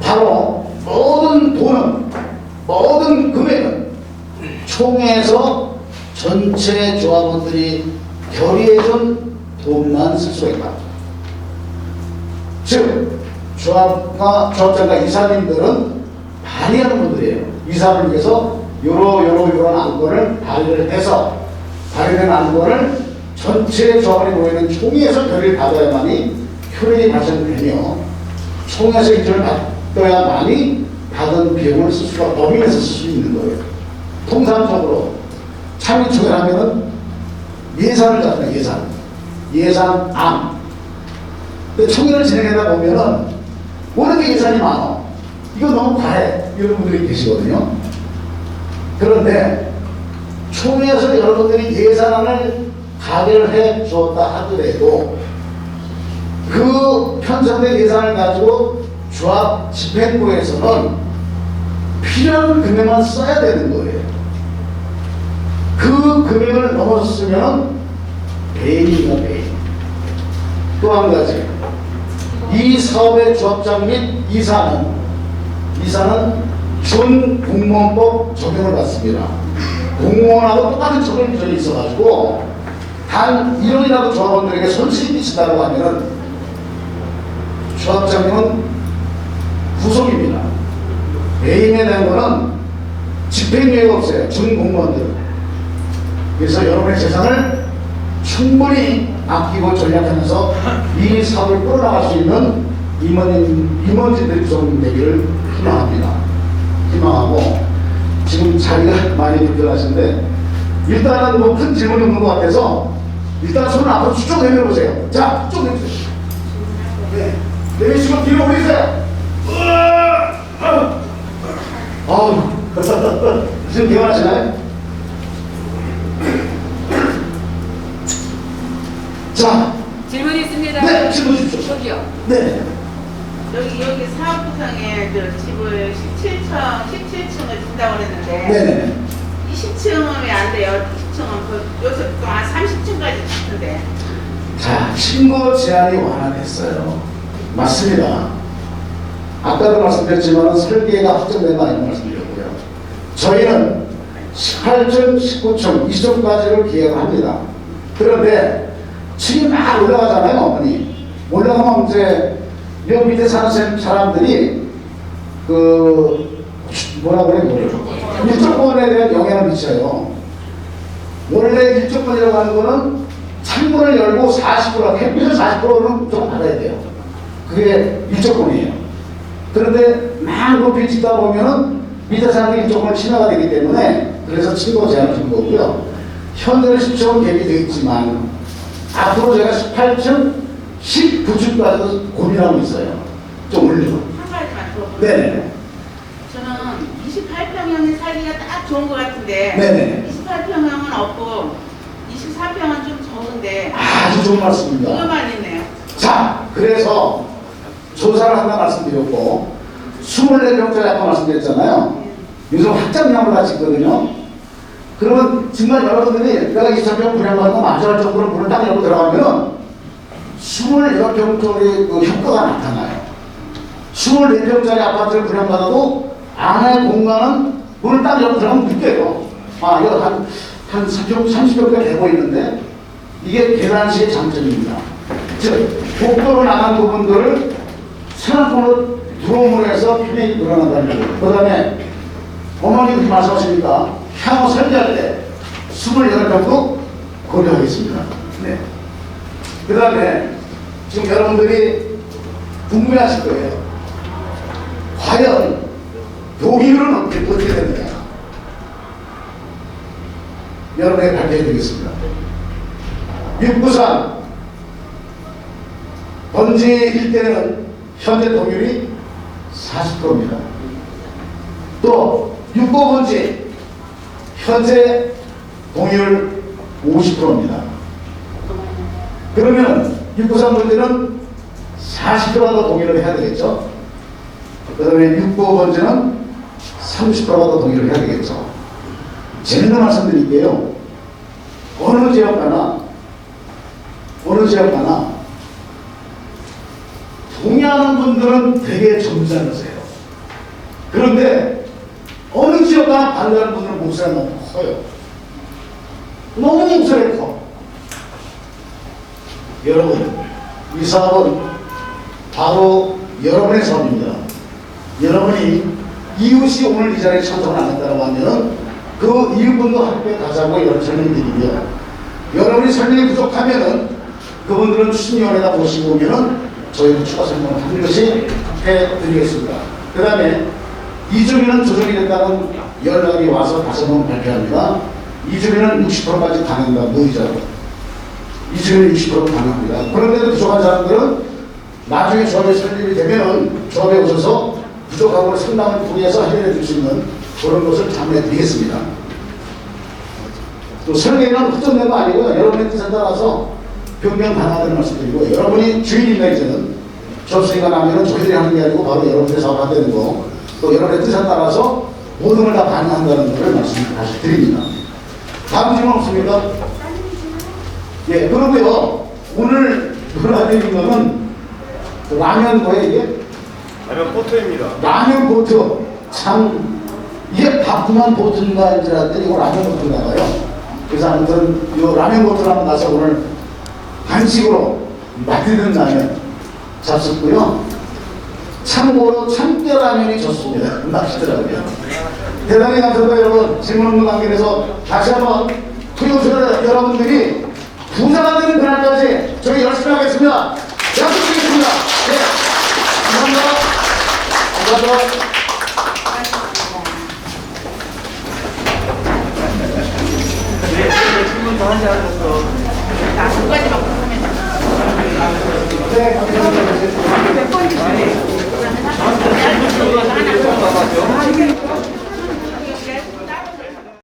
바로 모든 돈은 모든 금액은 총회에서 전체 조합원들이 결의해준 돈만 쓸 수가 있다. 즉 조합장과 이사님들은 발의하는 분들이에요. 이사를 위해서 요런 안건을 발의를 해서 발의된 안건을 전체 조합원이 모이는 총회에서 결의를 받아야만이 효력이 발생되며 총회에서 인정을 받아야만이 받은 비용을 쓸 수가 법인에서 쓸 수 있는 거예요. 통상적으로 참여총회를 하면은 예산을 갖다 예산안 근데 총회를 진행하다 보면은 왜 이렇게 예산이 많아? 이거 너무 과해. 이런 분들이 계시거든요. 그런데 총회에서 여러분들이 예산안을 가결해 주었다 하더라도 그 편성된 예산을 가지고 조합 집행부에서는 필요한 금액만 써야 되는 거예요. 그 금액을 넘어섰으면 배임이가 배임. 또 한 가지, 이 사업의 조합장 및 이사는 준공무원법 적용을 받습니다. 공무원하고 똑같은 적용 기준이 있어가지고 단 1원이라도 조합원들에게 손실이 미친다고 하면은 조합장님은 구속입니다. 배임에 대한 거는 집행유예가 없어요. 준공무원들. 그래서 여러분의 재산을 충분히 아끼고 전략하면서 이 사업을 끌어나갈 수 있는 임원진들이 좀 되기를 희망합니다. 희망하고, 지금 자리가 많이 불편하신데 일단은 뭐 큰 질문이 없는 것 같아서 일단 손을 앞으로 쭉 내밀어보세요. 자, 쭉 내밀으세요. 네. 내밀시고 뒤로 올리세요. 지금 개원하시나요? 자, 질문 있습니다. 네, 질문 주십시오. 저기요. 네. 여기 사업구성에 그 집을 17층을 준다고 그랬는데 네네. 20층은 왜 안 돼요? 20층은 요새 또 한 30층까지 짓는데. 자, 신고 제한이 완화됐어요. 맞습니다. 아까도 말씀드렸지만 설계가 확정된 거 아니고 말씀드렸고요. 저희는 18층, 19층, 20층까지를 기획을 합니다. 그런데 층이 막 올라가잖아요, 어머니. 올라가면 이제 여 밑에 사는 사람들이 그 뭐라고 그래요? 일조권에 대한 영향을 미쳐요. 원래 일조권이라고 하는 거는 창문을 열고 40%, 햇빛을 40%는 좀 받아야 돼요. 그게 일조권이에요. 그런데 막 높이 짓다 보면은 밑에 사람들이 일조권을 침해가 되기 때문에 그래서 친구 제한을 준 거고요. 현재는 10층은 계획되어 있지만 앞으로 제가 18층, 19층까지도 고민하고 있어요. 좀 올리고. 한 가지만 더. 네네. 저는 28평형이 살기가 딱 좋은 것 같은데. 네네. 28평형은 없고 24평은 좀 적은데. 아주 좋은 말씀입니다. 그것만 있네요. 자, 그래서 조사를 한다 말씀드렸고 24평짜리 아까 말씀드렸잖아요. 요즘 확장량을 같이 있거든요. 그러면 정말 여러분들이 내가 24평 분양받는 거 마주할 정도로 문을 딱 열고 들어가면 24평짜리 그 효과가 나타나요. 24평짜리 아파트를 분양받아도 안에 공간은 문을 딱 열고 들어가면 느껴요. 아, 이거 한 30평가 돼 보이는데 이게 계단식의 장점입니다. 즉, 복도로 나간 부분들을 생각으로 들어옴으로 해서 편익이 늘어난다는 거예요. 그 다음에 어머니 그렇게 말씀하시니까 향후 설계할 때 28평도 고려하겠습니다. 네. 그 다음에 지금 여러분들이 궁금해하실 거예요. 과연 동의율은 어떻게 되느냐? 여러분에게 발표해 드리겠습니다. 693 번지 일대는 현재 동의율이 40%입니다. 또 65번지 현재 동의율 50%입니다. 그러면 693번지는 40%가 더 동의를 해야 되겠죠. 그 다음에 65번지는 30%가 더 동의를 해야 되겠죠. 재밌는 말씀 드릴게요. 어느 지역 가나 동의하는 분들은 되게 점잖으세요. 그런데 어느 지역 가나 반대하는 분들은 목소리가 너무 커요. 너무 목소리가 커. 여러분, 이 사업은 바로 여러분의 사업입니다. 여러분이 이웃이 오늘 이 자리에 참석을 안 했다고 하면 그 이웃분도 함께 가자고 여러분 설명드리고요. 여러분이 설명이 부족하면은 그분들은 추진위원회에다 보시고 오면은 저희도 추가 설명을 반드시 해드리겠습니다. 그 다음에 이주민은 조정이 됐다는 연락이 와서 다시 한번 발표합니다. 이주민은 60%까지 가능합니다. 무이자로. 이주민은 60% 가능합니다. 그런데도 부족한 사람들은 나중에 조합에 설 일이 되면은 조합에 오셔서 부족한 걸 상당한 분야에서 해결해 줄 수 있는 그런 것을 장려해 드리겠습니다. 또 설계는 확정된 거 아니고요. 여러분의 뜻에 따라서 변경 가능하다는 말씀드리고, 여러분이 주인입니다. 이제는 접수가 나면은 저희들이 하는 게 아니고 바로 여러분들이 사업한다는 거, 또 여러분의 뜻에 따라서 모든 걸 다 반영한다는 것을 말씀 다시 드립니다. 다음 질문 없습니까? 예, 그러고요. 오늘 놀아드린 거는 라면 뭐예요, 이게? 라면 포트입니다. 라면 보트. 참, 이게 바쁘만 보트인가 줄 알았더니 이거 라면 보트인가 봐요. 그래서 아무튼 이 라면 보트를 한번 가서 오늘 간식으로 맛있는 라면 잡수고요. 참고로 참깨라면이 좋습니다. 맛있더라고요. 대단히 감사합니다, 여러분. 질문 없는 관계에서 다시 한번 투표를 여러분들이 부자가 되는 그날까지 저희 열심히 하겠습니다. 약속드리겠습니다. 네. 감사합니다. 감사합니다. 네, 질문 더 하지 않았어. 나 두 가지만